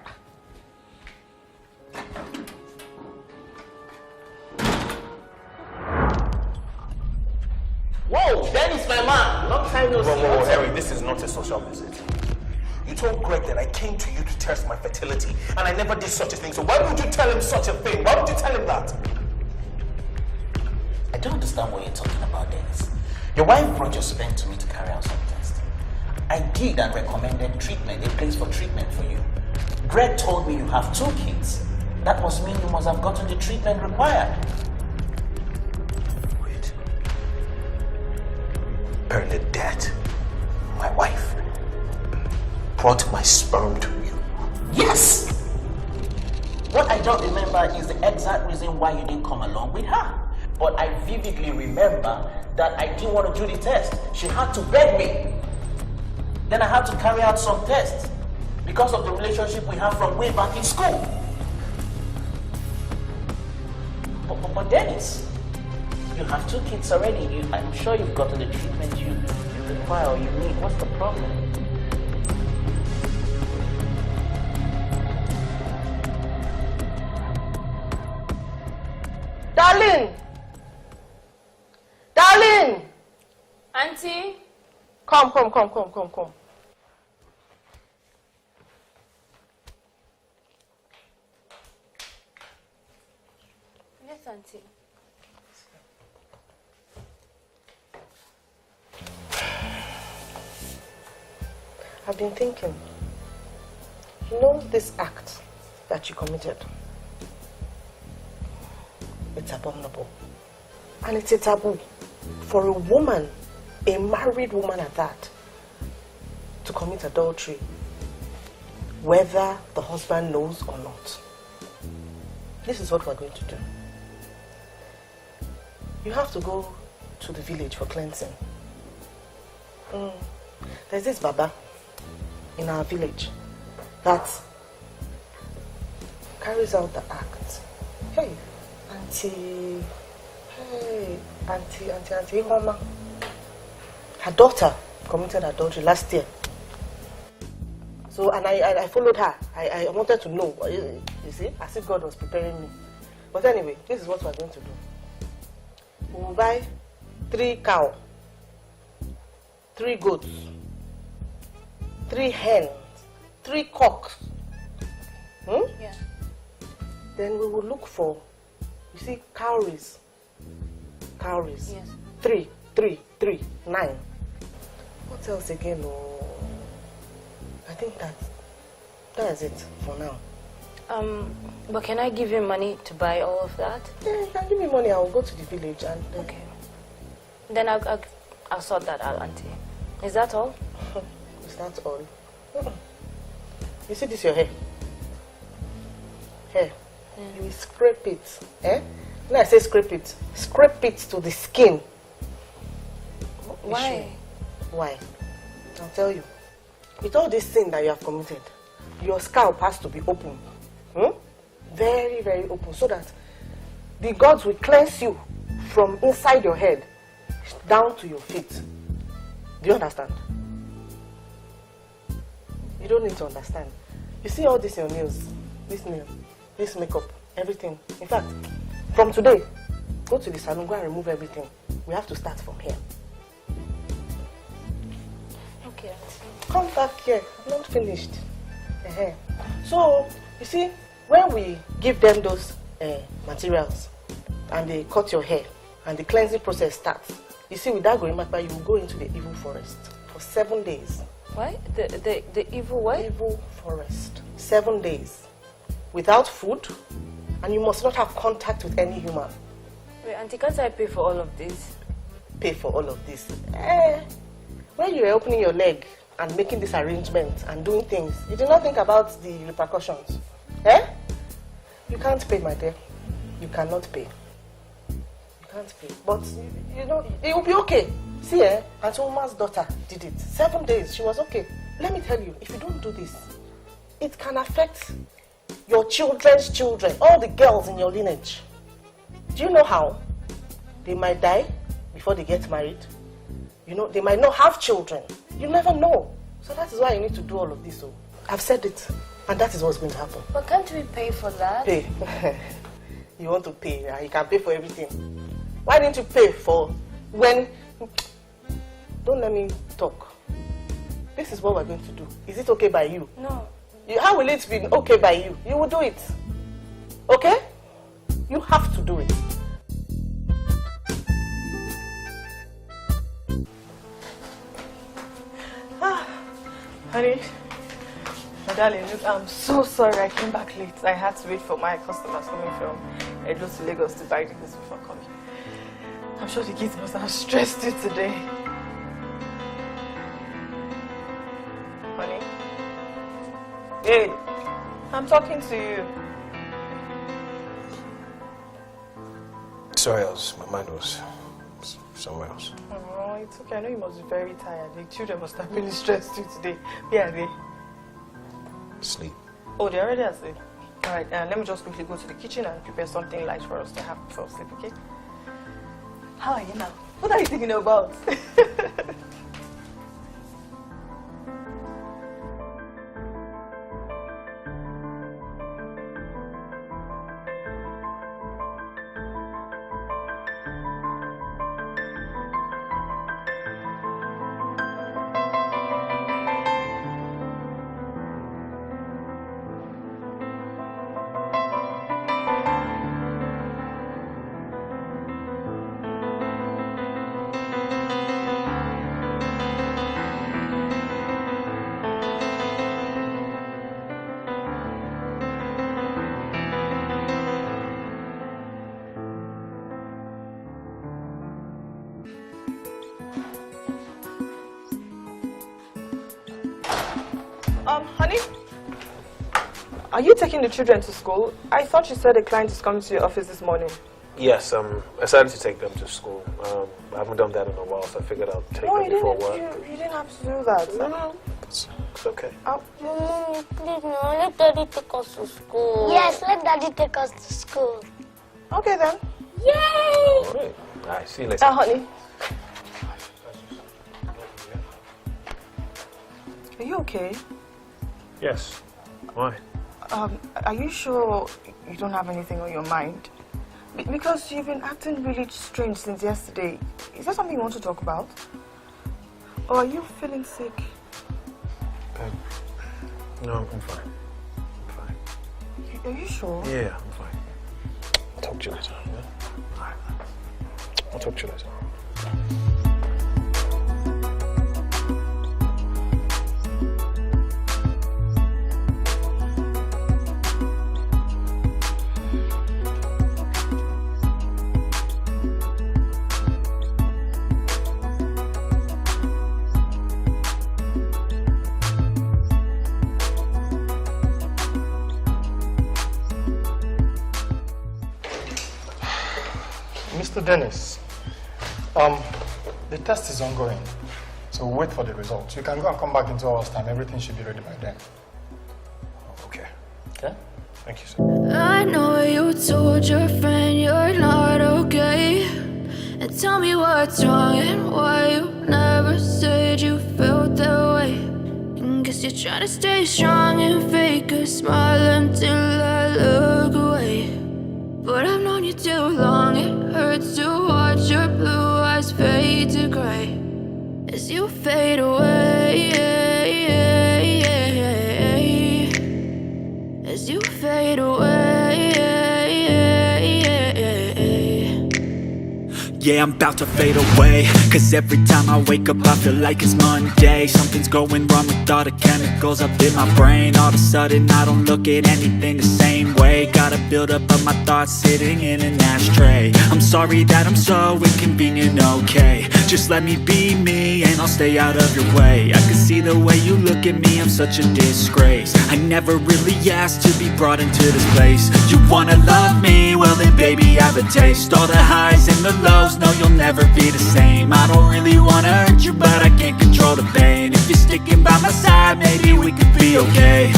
Speaker 3: Whoa, Dennis, my man. Long time no see. Whoa, Harry, this is not a social visit. You told Greg that I came to you to test my fertility, and I never did such a thing. So why would you tell him such a thing? Why would you tell him that?
Speaker 10: I don't understand what you're talking about, Dennis. Your wife brought your sperm to me to carry out some testing. I did and recommended treatment, a place for treatment for you. Greg told me you have 2 kids. That must mean you must have gotten the treatment required.
Speaker 3: Wait. Bernadette, my wife, brought my sperm to you.
Speaker 10: Yes! What I don't remember is the exact reason why you didn't come along with her. But I vividly remember that I didn't want to do the test. She had to beg me. Then I had to carry out some tests because of the relationship we have from way back in school. But Dennis, you have 2 kids already. I'm sure you've gotten the treatment you require or you need. What's the problem?
Speaker 7: Darling! Darling!
Speaker 2: Auntie?
Speaker 7: Come.
Speaker 2: Yes, Auntie.
Speaker 7: I've been thinking. You know this act that you committed? It's abominable. And it's a taboo for a woman, a married woman at that, to commit adultery, whether the husband knows or not. This is what we're going to do. You have to go to the village for cleansing. There's this Baba in our village that carries out the act. Hey, Auntie Homa. Her daughter committed adultery last year. So, and I followed her. I wanted to know, you see, as if God was preparing me. But anyway, this is what we're going to do. We will buy 3 cows, 3 goats, 3 hens, 3 cocks.
Speaker 2: Yeah.
Speaker 7: Then we will look for, you see, cowries. Cowries.
Speaker 2: Yes.
Speaker 7: 3, 9. What else again? Oh, I think that is it for now.
Speaker 2: But can I give you money to buy all of that?
Speaker 7: Yeah, you can give me money. I will go to the village and...
Speaker 2: Okay. Then I'll sort that out, Auntie. Is that all?
Speaker 7: Is that all? You see this your hair? Hair. Yeah. You scrape it. Eh? When I say scrape it to the skin.
Speaker 2: Why?
Speaker 7: Why? I'll tell you. With all this sin that you have committed, your scalp has to be open. Very, very open, so that the gods will cleanse you from inside your head down to your feet. Do you understand? You don't need to understand. You see all this in your nails, this nail, this makeup, everything. In fact, from today, go to the salon, go and remove everything. We have to start from here.
Speaker 2: Okay.
Speaker 7: Come back here. I'm not finished. So, you see, when we give them those materials and they cut your hair and the cleansing process starts, you see, with that Gorimapa, you will go into the evil forest for 7 days.
Speaker 2: Why? The evil what?
Speaker 7: Evil forest. 7 days. Without food, and you must not have contact with any human.
Speaker 2: Wait, Auntie, can't I pay for all of this?
Speaker 7: Pay for all of this? When you were opening your leg and making this arrangement and doing things, you did not think about the repercussions. You can't pay, my dear. You cannot pay. You can't pay. But, you know, it will be okay. See, Auntie Uma's daughter did it. 7 days, she was okay. Let me tell you, if you don't do this, it can affect your children's children, all the girls in your lineage. Do you know how? They might die before they get married. You know, they might not have children. You never know. So that is why you need to do all of this. So I've said it, and that is what's going to happen.
Speaker 2: But can't we pay for that?
Speaker 7: Pay. You want to pay, you can pay for everything. Why didn't you pay for when... Don't let me talk. This is what we're going to do. Is it okay by you?
Speaker 2: No.
Speaker 7: How will it be okay by you? You will do it. Okay? You have to do it.
Speaker 5: Honey, my darling, look, I'm so sorry I came back late. I had to wait for my customers coming from Edo to Lagos to buy this before coming. I'm sure the kids must have stressed you today. Honey? Hey, I'm talking to you.
Speaker 6: Sorry, my mind was somewhere else.
Speaker 5: Oh, it's okay. I know you must be very tired. The children must have really stressed you today. Where are they?
Speaker 6: Sleep.
Speaker 5: Oh, they're already asleep. All right, let me just quickly go to the kitchen and prepare something light for us to have before sleep, okay? How are you now? What are you thinking about? Honey? Are you taking the children to school? I thought you said a client is coming to your office this morning.
Speaker 6: Yes, I decided to take them to school. I haven't done that in a while, so I figured I'll take them before work.
Speaker 5: You didn't have to do that.
Speaker 6: No, it's okay.
Speaker 4: Mommy, please, no, let Daddy take us to school. Yes, let Daddy take us to school.
Speaker 5: Okay then.
Speaker 4: Yay!
Speaker 6: All right, see you later.
Speaker 5: Honey. Are you okay?
Speaker 6: Yes. Why?
Speaker 5: Are you sure you don't have anything on your mind? Because you've been acting really strange since yesterday. Is there something you want to talk about? Or are you feeling sick?
Speaker 6: No, I'm fine. I'm fine.
Speaker 5: Are you sure?
Speaker 6: Yeah, I'm fine. I'll talk to you later. Yeah? All right. I'll talk to you later.
Speaker 11: Mr. Dennis, the test is ongoing, so we'll wait for the results. You can go and come back in 2 hours' time. Everything should be ready by then.
Speaker 6: Okay.
Speaker 11: Okay? Thank you, sir.
Speaker 12: I know you told your friend you're not okay, and tell me what's wrong and why you never said you felt that way. And guess you're trying to stay strong and fake a smile until I look away. But I've known you too long, it hurts to watch your blue eyes fade to gray as you fade away, as you fade away.
Speaker 13: Yeah, I'm about to fade away, cause every time I wake up I feel like it's Monday. Something's going wrong with all the chemicals up in my brain. All of a sudden I don't look at anything the same way. Gotta build up of my thoughts sitting in an ashtray. I'm sorry that I'm so inconvenient, okay. Just let me be me and I'll stay out of your way. I can see the way you look at me, I'm such a disgrace. I never really asked to be brought into this place. You wanna love me? Well then baby I have a taste. All the highs and the lows, no you'll never be the same. I don't really wanna hurt you but I can't control the pain. If you're sticking by my side maybe we could be okay.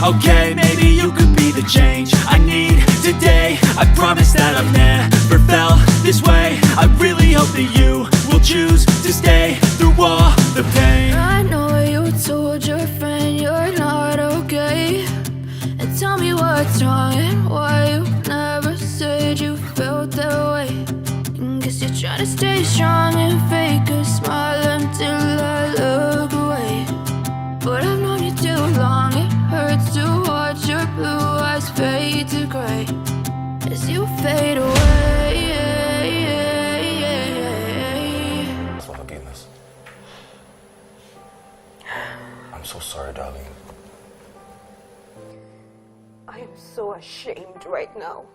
Speaker 13: Okay, maybe you could be the change I need today. I promise that I've never felt this way. I really hope that you will choose to stay through all the pain.
Speaker 12: I know you told your friend you're not okay, and tell me what's wrong and why you never said you felt that way. And guess you're trying to stay strong and fake a smile until I look away. But I've known you too long, it hurts to watch your blue eyes fade to gray as you fade away.
Speaker 1: Ask for forgiveness. I'm so sorry, darling.
Speaker 2: I am so ashamed right now.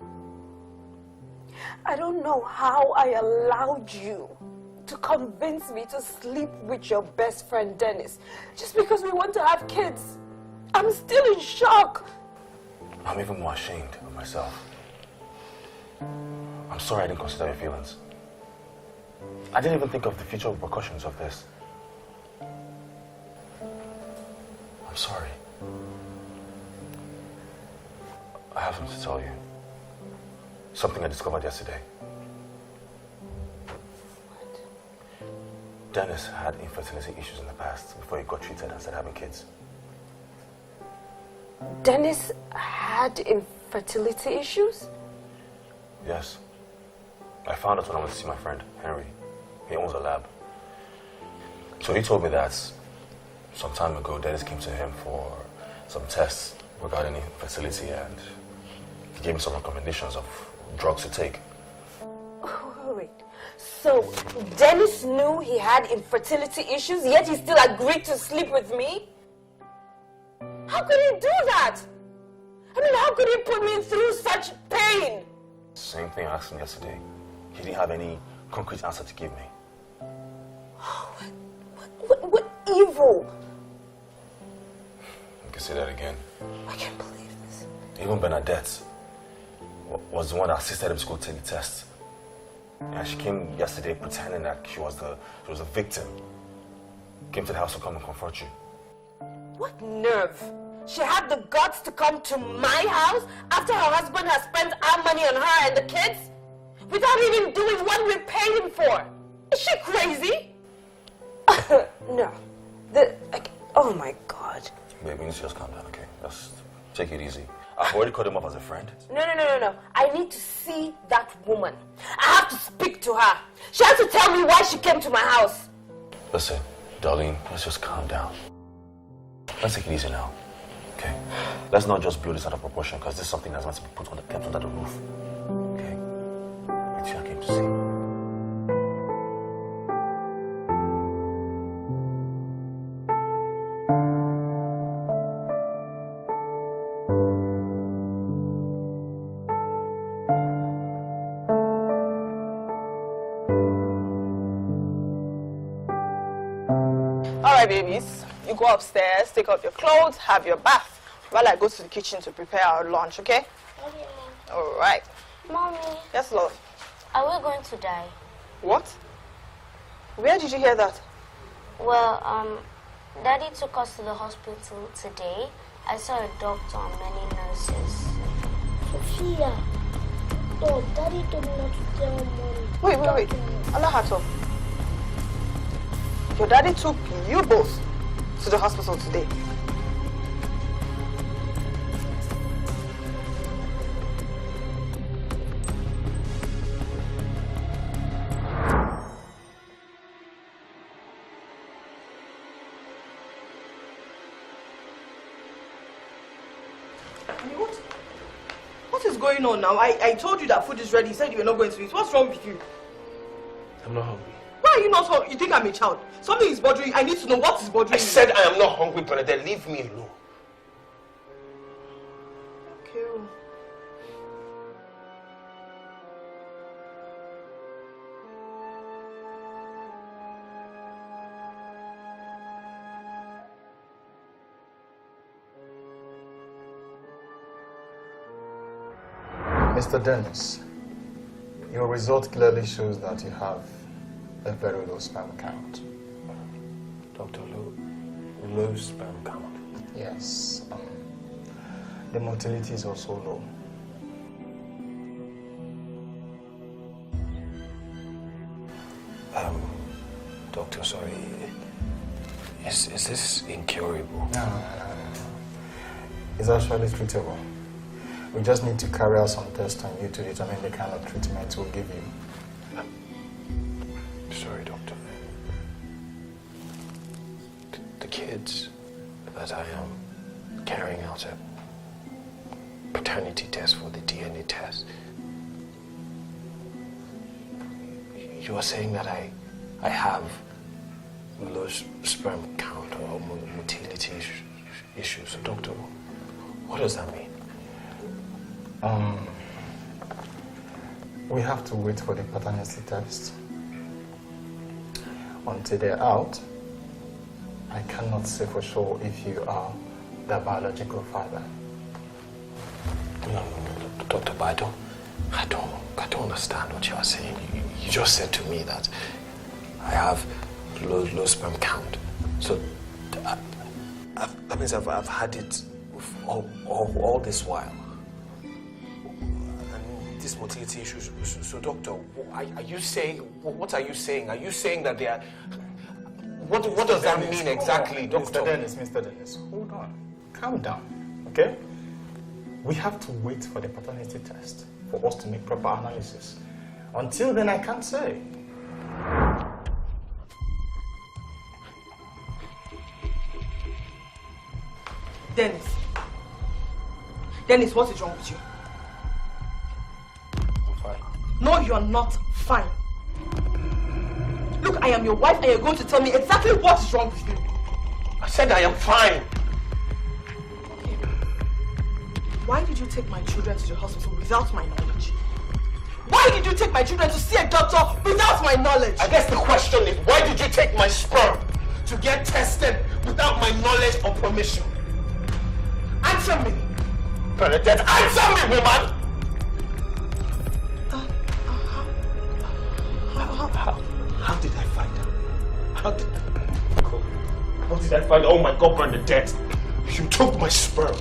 Speaker 2: I don't know how I allowed you to convince me to sleep with your best friend Dennis just because we want to have kids. I'm still in shock.
Speaker 1: I'm even more ashamed of myself. I'm sorry I didn't consider your feelings. I didn't even think of the future repercussions of this. I'm sorry. I have something to tell you. Something I discovered yesterday. What? Dennis had infertility issues in the past before he got treated and started having kids.
Speaker 2: Dennis had infertility issues?
Speaker 1: Yes. I found out when I went to see my friend, Henry. He owns a lab. So he told me that some time ago, Dennis came to him for some tests regarding infertility and he gave me some recommendations of drugs to take.
Speaker 2: Oh, wait. So Dennis knew he had infertility issues, yet he still agreed to sleep with me? How could he do that? I mean, how could he put me through such pain?
Speaker 1: Same thing I asked him yesterday. He didn't have any concrete answer to give me.
Speaker 2: What evil?
Speaker 1: You can say that again.
Speaker 2: I can't believe this.
Speaker 1: Even Bernadette, was the one that assisted him to go take the test. Yeah, she came yesterday pretending that she was a victim. Came to the house to come and comfort you.
Speaker 2: What nerve? She had the guts to come to my house after her husband has spent our money on her and the kids? Without even doing what we paid him for? Is she crazy? No. Oh my God.
Speaker 1: Baby, you need to just calm down, okay? Just take it easy. I've already called him up as a friend.
Speaker 2: No. I need to see that woman. I have to speak to her. She has to tell me why she came to my house.
Speaker 1: Listen, darling, let's just calm down. Let's take it easy now, okay? Let's not just blow this out of proportion because this is something that's meant to be kept under the roof. Okay? It's you I came to see.
Speaker 5: Babies, you go upstairs, take off your clothes, have your bath, while I go to the kitchen to prepare our lunch, okay?
Speaker 4: Okay.
Speaker 5: All right.
Speaker 4: Mommy.
Speaker 5: Yes, love.
Speaker 4: Are we going to die?
Speaker 5: What? Where did you hear that?
Speaker 4: Well, Daddy took us to the hospital today. I saw a doctor and many nurses. Sophia. No, Daddy told me not to tell Mommy.
Speaker 5: Wait. Alahato. Your daddy took you both to the hospital today. What is going on now? I told you that food is ready. You said you were not going to eat. What's wrong with you?
Speaker 6: I'm not hungry.
Speaker 5: Why are you not hungry? You think I'm a child? Something is bothering you. I need to know what is bothering you.
Speaker 3: I said I am not hungry, Bernadette. Leave me alone.
Speaker 5: Okay.
Speaker 11: Mr. Dennis, your result clearly shows that you have a very low sperm count.
Speaker 6: Dr. Low sperm count?
Speaker 11: Yes. The motility is also low.
Speaker 6: Doctor, sorry. Is this incurable?
Speaker 11: No. It's actually treatable. We just need to carry out some tests on you to determine the kind of treatment we'll give you.
Speaker 6: Sorry, doctor. The kids that I am carrying out a paternity test for, the DNA test. You are saying that I have low sperm count or motility issues. So, doctor, what does that mean?
Speaker 11: We have to wait for the paternity test. Until they're out, I cannot say for sure if you are the biological father.
Speaker 6: No, doctor, but I don't understand what you are saying. You just said to me that I have low sperm count. So that means I've had it all this while. And this motility issues. So doctor, are you saying, what are you saying? Are you saying that they are... What does that mean exactly, doctor?
Speaker 11: Mr. Dennis, hold on. Calm down, okay? We have to wait for the paternity test for us to make proper analysis. Until then, I can't say.
Speaker 5: Dennis, what is wrong with you?
Speaker 6: I'm fine.
Speaker 5: No, you're not fine. Look, I am your wife and you're going to tell me exactly what is wrong with you.
Speaker 3: I said I am fine.
Speaker 5: Okay. Why did you take my children to the hospital without my knowledge? Why did you take my children to see a doctor without my knowledge?
Speaker 3: I guess the question is, why did you take my sperm to get tested without my knowledge or permission?
Speaker 5: Answer me.
Speaker 3: Bernadette, answer me, woman! How did I find out? What did I find out? Oh my God, Bernadette. You took my sperm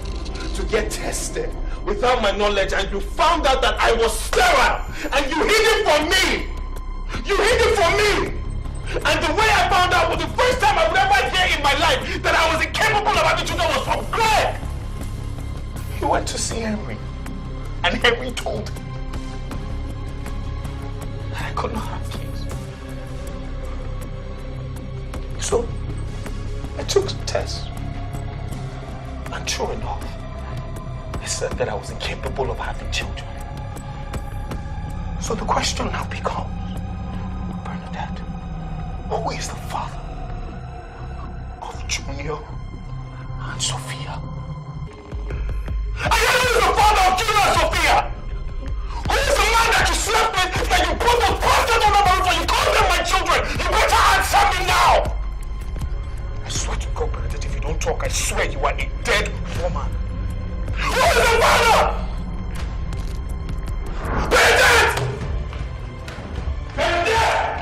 Speaker 3: to get tested without my knowledge, and you found out that I was sterile, and you hid it from me. You hid it from me. And the way I found out was the first time I would ever hear in my life that I was incapable of having children was from Greg. He went to see Henry, and Henry told him that I could not have kids. So I took some tests, and sure enough, it said that I was incapable of having children. So the question now becomes, Bernadette, who is the father of Junior and Sophia? I know who is the father of Junior and Sophia! Who is the man that you slept with, that you put the bastard on the roof and you call them my children? You better answer me now! I swear to God, Bernadette, if you don't talk, I swear you are a dead woman. Who is the father? Bernadette! Bernadette!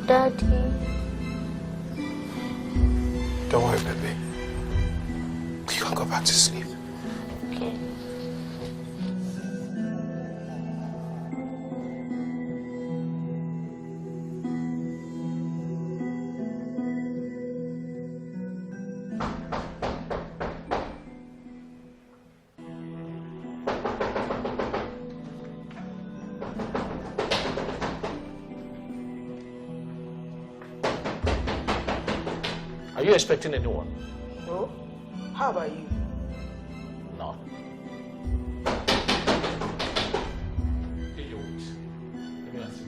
Speaker 4: Daddy.
Speaker 6: Don't worry, baby. You can go back to sleep.
Speaker 4: Okay.
Speaker 3: Are you expecting anyone?
Speaker 7: No? How about you?
Speaker 3: No. Hey, you wait. Let me ask you.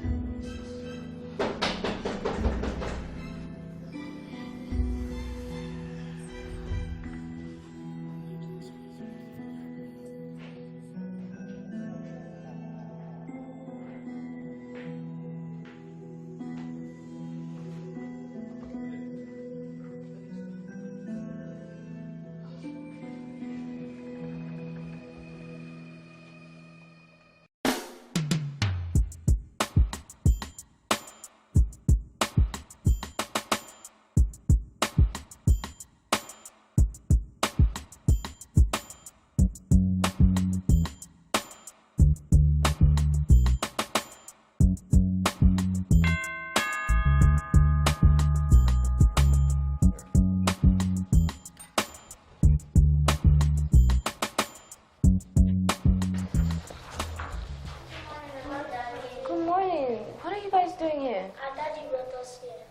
Speaker 2: Good morning. What are you guys doing here?
Speaker 4: Our daddy brought us here.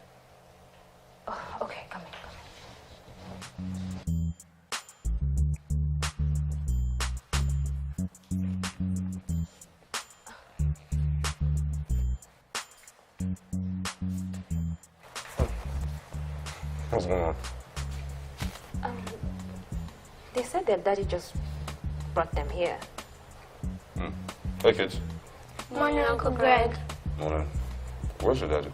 Speaker 2: Oh, okay, come in.
Speaker 1: What's going on?
Speaker 2: They said their daddy just brought them here.
Speaker 1: Hey, kids.
Speaker 4: Morning, Uncle Greg.
Speaker 1: Morning. Where's your daddy?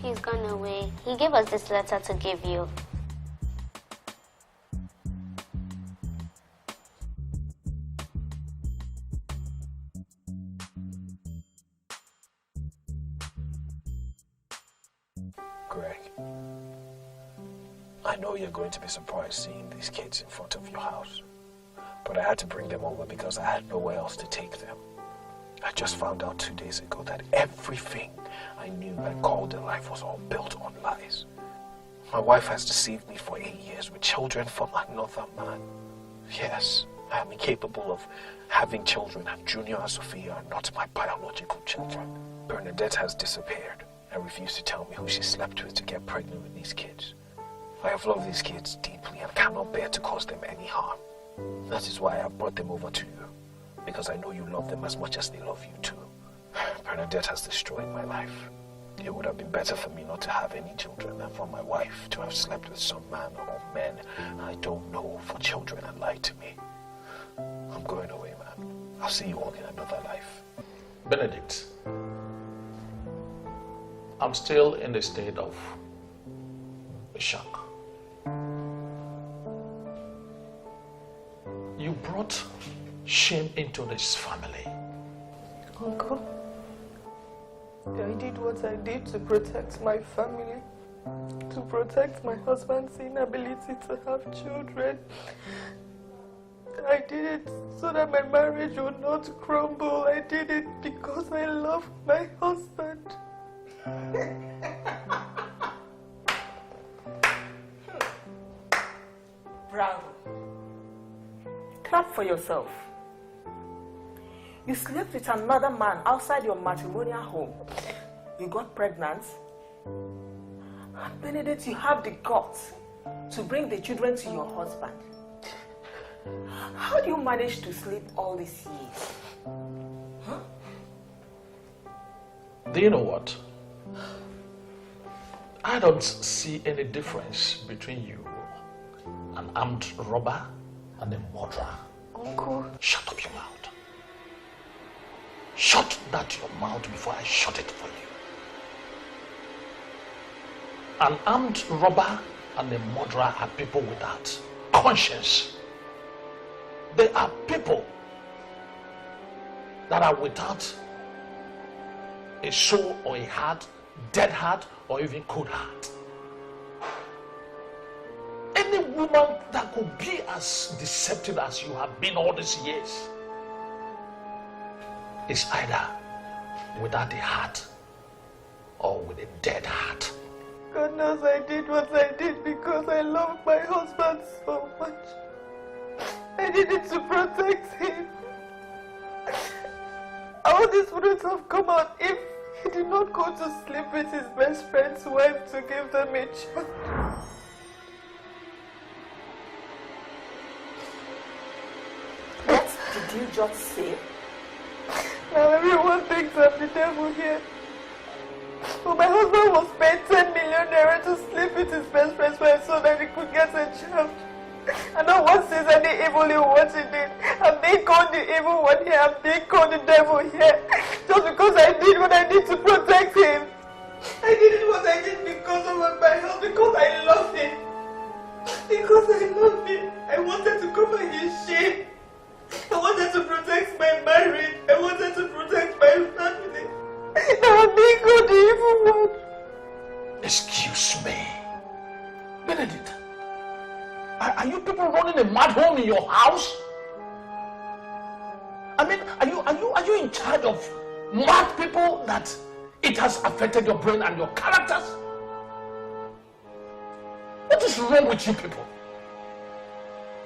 Speaker 4: He's gone away. He gave us this letter to give you.
Speaker 6: Greg, I know you're going to be surprised seeing these kids in front of your house, but I had to bring them over because I had nowhere else to take them. I just found out 2 days ago that everything I knew and called in life was all built on lies. My wife has deceived me for 8 years with children from another man. Yes, I am incapable of having children, and Junior and Sophia are not my biological children. Bernadette has disappeared and refused to tell me who she slept with to get pregnant with these kids. I have loved these kids deeply and cannot bear to cause them any harm. That is why I have brought them over to you, because I know you love them as much as they love you too. Bernadette has destroyed my life. It would have been better for me not to have any children than for my wife to have slept with some man or men I don't know for children and lied to me. I'm going away, man. I'll see you all in another life.
Speaker 8: Benedict, I'm still in the state of shock. You brought shame into this family.
Speaker 5: Uncle, I did what I did to protect my family, to protect my husband's inability to have children. I did it so that my marriage would not crumble. I did it because I love my husband. Bravo. Clap for yourself. You slept with another man outside your matrimonial home. You got pregnant. And Benedict, you have the guts to bring the children to your husband. How do you manage to sleep all these years? Huh?
Speaker 8: Do you know what? I don't see any difference between you, an armed robber and a murderer.
Speaker 5: Uncle.
Speaker 8: Shut up your mouth. Shut that your mouth before I shut it for you. An armed robber and a murderer are people without conscience. They are people that are without a soul or a heart, dead heart, or even cold heart. Any woman that could be as deceptive as you have been all these years is either without a heart or with a dead heart.
Speaker 5: God knows I did what I did because I love my husband so much. I did it to protect him. All this wouldn't have come out if he did not go to sleep with his best friend's wife to give them a child. What did you just say? Now everyone thinks I'm the devil here. But my husband was paid 10 million naira to sleep with his best friend's wife so that he could get a child. And no one sees any evil in what he did. I'm being called the evil one here. I'm being called the devil here. Just because I did what I did to protect him. I did what I did because of my health, because I love him. Because I love him. I wanted to cover his shame. I wanted to protect my marriage. I wanted to protect my family. Now I'm being called the evil one.
Speaker 8: Excuse me. Benedict, are you people running a mad home in your house? I mean, are you in charge of mad people that it has affected your brain and your characters? What is wrong with you people?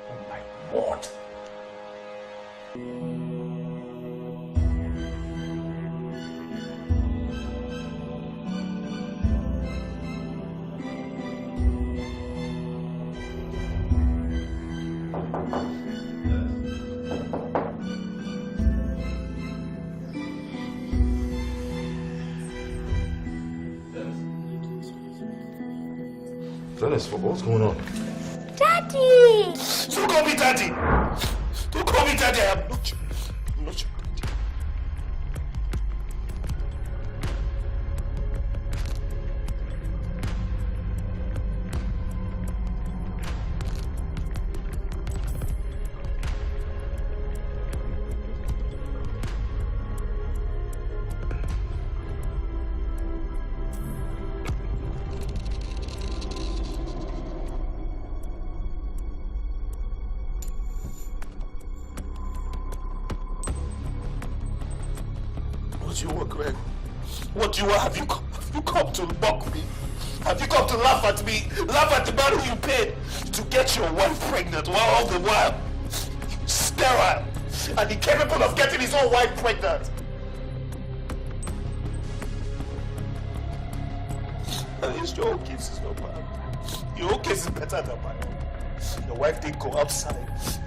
Speaker 8: Oh my word.
Speaker 1: Dennis, what's going on?
Speaker 4: Daddy!
Speaker 8: Don't call me daddy! Don't call me daddy! I'm not your daddy.
Speaker 3: What do you want, Greg? What do you want? Have you come to mock me? Have you come to laugh at me? Laugh at the man who you paid to get your wife pregnant while all the while you sterile and incapable of getting his own wife pregnant. At least your own case is not bad. Your own case is better than mine. Your wife didn't go outside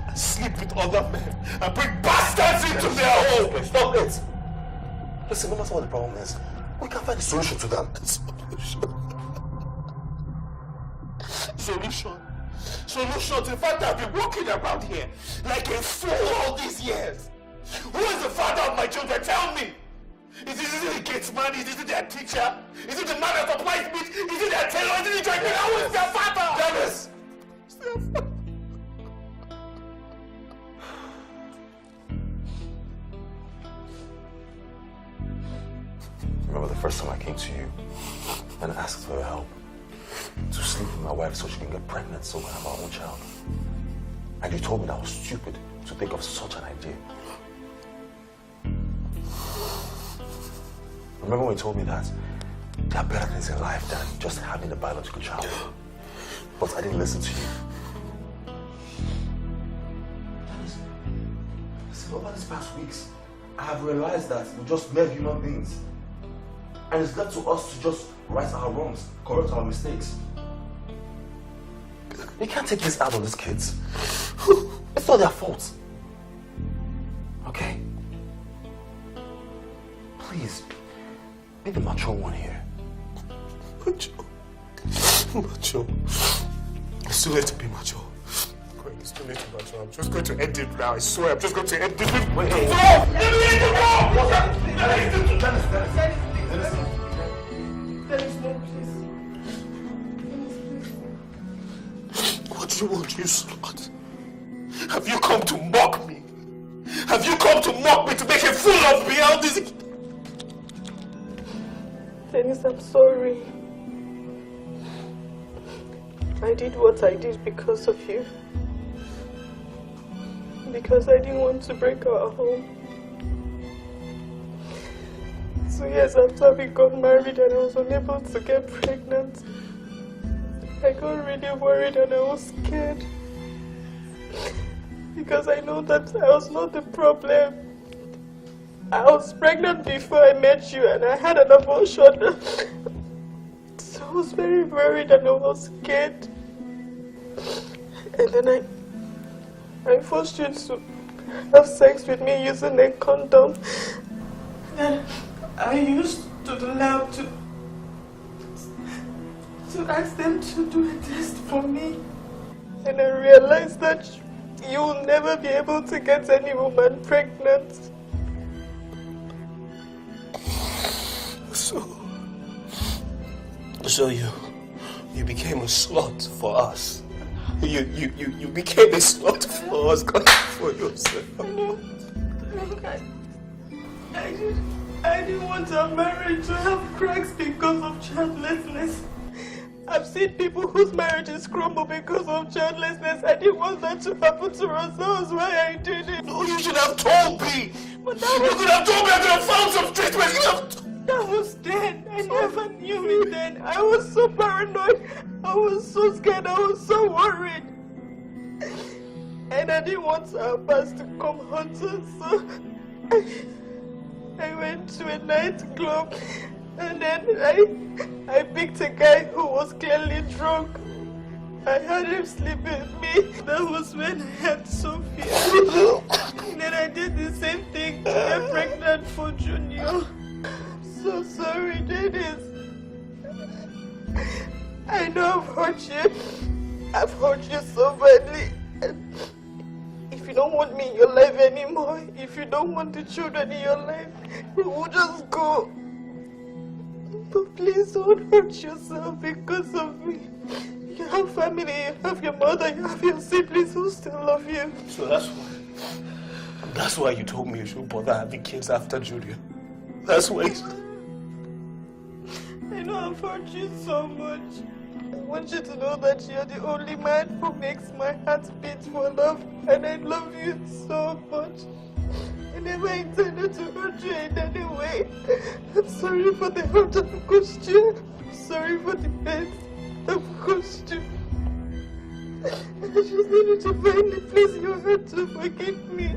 Speaker 3: and sleep with other men and bring bastards into their home.
Speaker 1: Stop it! Listen, no matter what the problem is, we can find a solution to that.
Speaker 3: Solution to the fact that I've been walking around here like a fool all these years. Who is the father of my children? Tell me. Is it the gates man? Is it their teacher? Is it the man that supplies meat? Is it their tailor? Is it the driver? Who is their father?
Speaker 1: Dennis! Remember the first time I came to you and asked for your help to sleep with my wife so she can get pregnant so we can have our own child? And you told me that I was stupid to think of such an idea. Remember when you told me that there are better things in life than just having a biological child? But I didn't listen to you. Listen, over these past weeks, I have realized that we're just mere human beings. And it's left to us to just right our wrongs, correct our mistakes. You can't take this out on these kids. It's not their fault. Okay? Please, be the mature one here.
Speaker 3: Mature. It's too late to be mature. It's too late to be mature. I'm just going to end it now. I swear, I'm just going to end this. Wait,
Speaker 1: What's that?
Speaker 7: Dennis, no, please.
Speaker 3: What do you want, you slut? Have you come to mock me? Have you come to mock me, to make a fool of me? How this?
Speaker 7: Dennis, I'm sorry. I did what I did because of you. Because I didn't want to break our home. 2 years after we got married and I was unable to get pregnant, I got really worried and I was scared. Because I know that I was not the problem. I was pregnant before I met you and I had an abortion. So I was very worried and I was scared. And then I forced you to have sex with me using a condom. Then I used to the lab to ask them to do a test for me. And I realized that you'll never be able to get any woman pregnant.
Speaker 3: So you became a slut for us. You became a slut for us, God, for yourself.
Speaker 7: I didn't want our marriage to have cracks because of childlessness. I've seen people whose marriages crumble because of childlessness. I didn't want that to happen to us. That's why I did it.
Speaker 3: No, you should have told me. You could have told me. I could have found some treatment. You have.
Speaker 7: That was then. I never knew it then. I was so paranoid. I was so scared. I was so worried. And I didn't want our past to come haunt us. So I went to a nightclub and then I picked a guy who was clearly drunk. I had him sleep with me. That was when I had Sophia. And then I did the same thing to get pregnant for Junior. So sorry, Dennis. I know I've hurt you. I've hurt you so badly. If you don't want me in your life anymore, if you don't want the children in your life, you will just go. But please don't hurt yourself because of me. You have family, you have your mother, you have your siblings who still love you.
Speaker 3: So that's why you told me you should bother having kids after Julia. That's why.
Speaker 7: I know I've hurt you so much. I want you to know that you're the only man who makes my heart beat for love, and I love you so much. I never intended to hurt you in any way. I'm sorry for the hurt I've caused you. I'm sorry for the pain I've caused you.
Speaker 5: just needed to find the place in your heart to forgive me.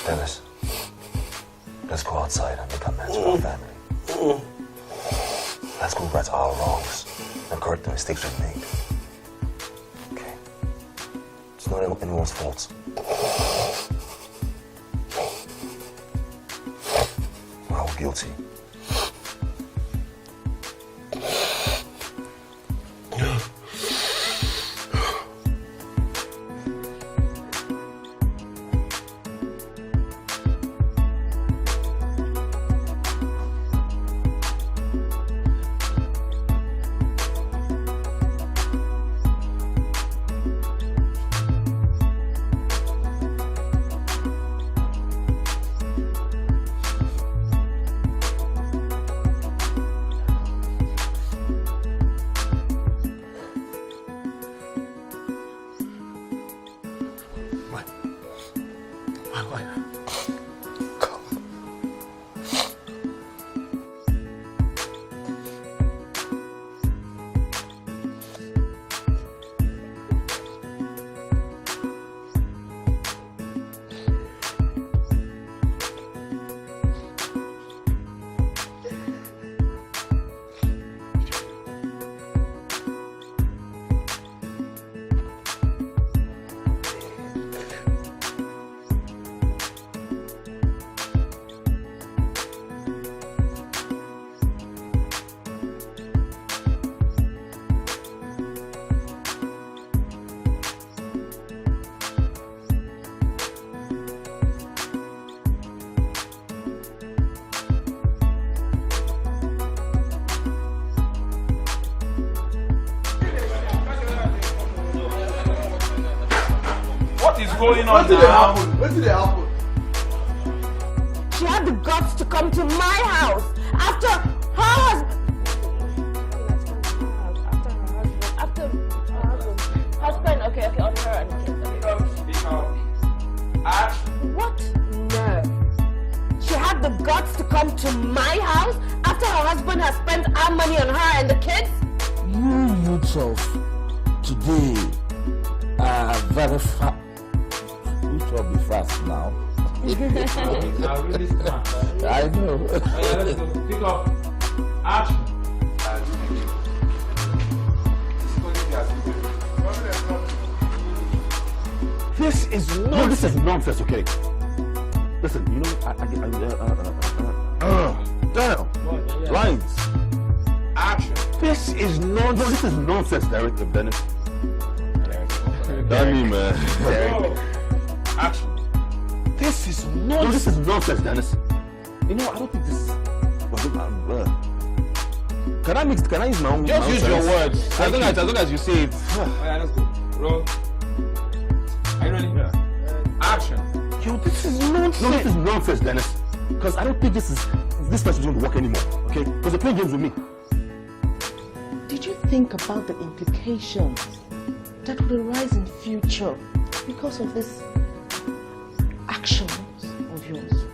Speaker 1: Dennis, let's go outside and make amends with our family. Let's go right our wrongs and correct the mistakes we've made. Okay? It's not anyone's fault. We're all guilty.
Speaker 14: Going on now? What did it happen?
Speaker 2: She had the guts to come to my house after her husband. Okay, on her and kids.
Speaker 14: Speak out. Ash.
Speaker 2: What? No. She had the guts to come to my house after her husband has spent our money on her and the kids?
Speaker 8: You youths of today are very fast. You should be fast now.
Speaker 14: Really smart.
Speaker 8: I know.
Speaker 14: Let's go. Pick up. Action.
Speaker 1: This is nonsense. No, this is nonsense, okay? Listen, you know, damn. Lines.
Speaker 14: Action.
Speaker 1: This is nonsense. No, this is nonsense, Director Dennis. Danny, man.
Speaker 14: Action.
Speaker 1: This is nonsense. No, this is nonsense, Dennis. You know, I don't think this. Can I use my own?
Speaker 14: Just use your words.
Speaker 1: As long as you say it.
Speaker 14: Alright, let's go. Roll. Are you ready? Yeah. Action.
Speaker 1: Yo, this is nonsense. No, this is nonsense, Dennis. Because I don't think this person is going to work anymore. Okay? Because they're playing games with me.
Speaker 7: Did you think about the implications that would arise in future because of this actions of yours?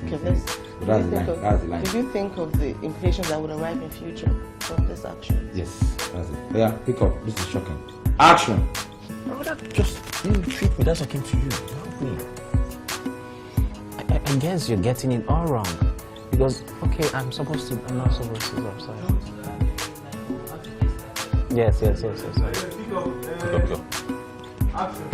Speaker 7: Okay, that's the line. Did you think of the implications that would arrive in future from this action?
Speaker 15: Yes, that's it. Yeah, pick up. This is shocking. Action.
Speaker 9: Just treat me. That's akin to you. Help me. I guess you're getting it all wrong. Because, okay, I'm not supposed to I'm sorry. Yes.
Speaker 14: Pick up. Action.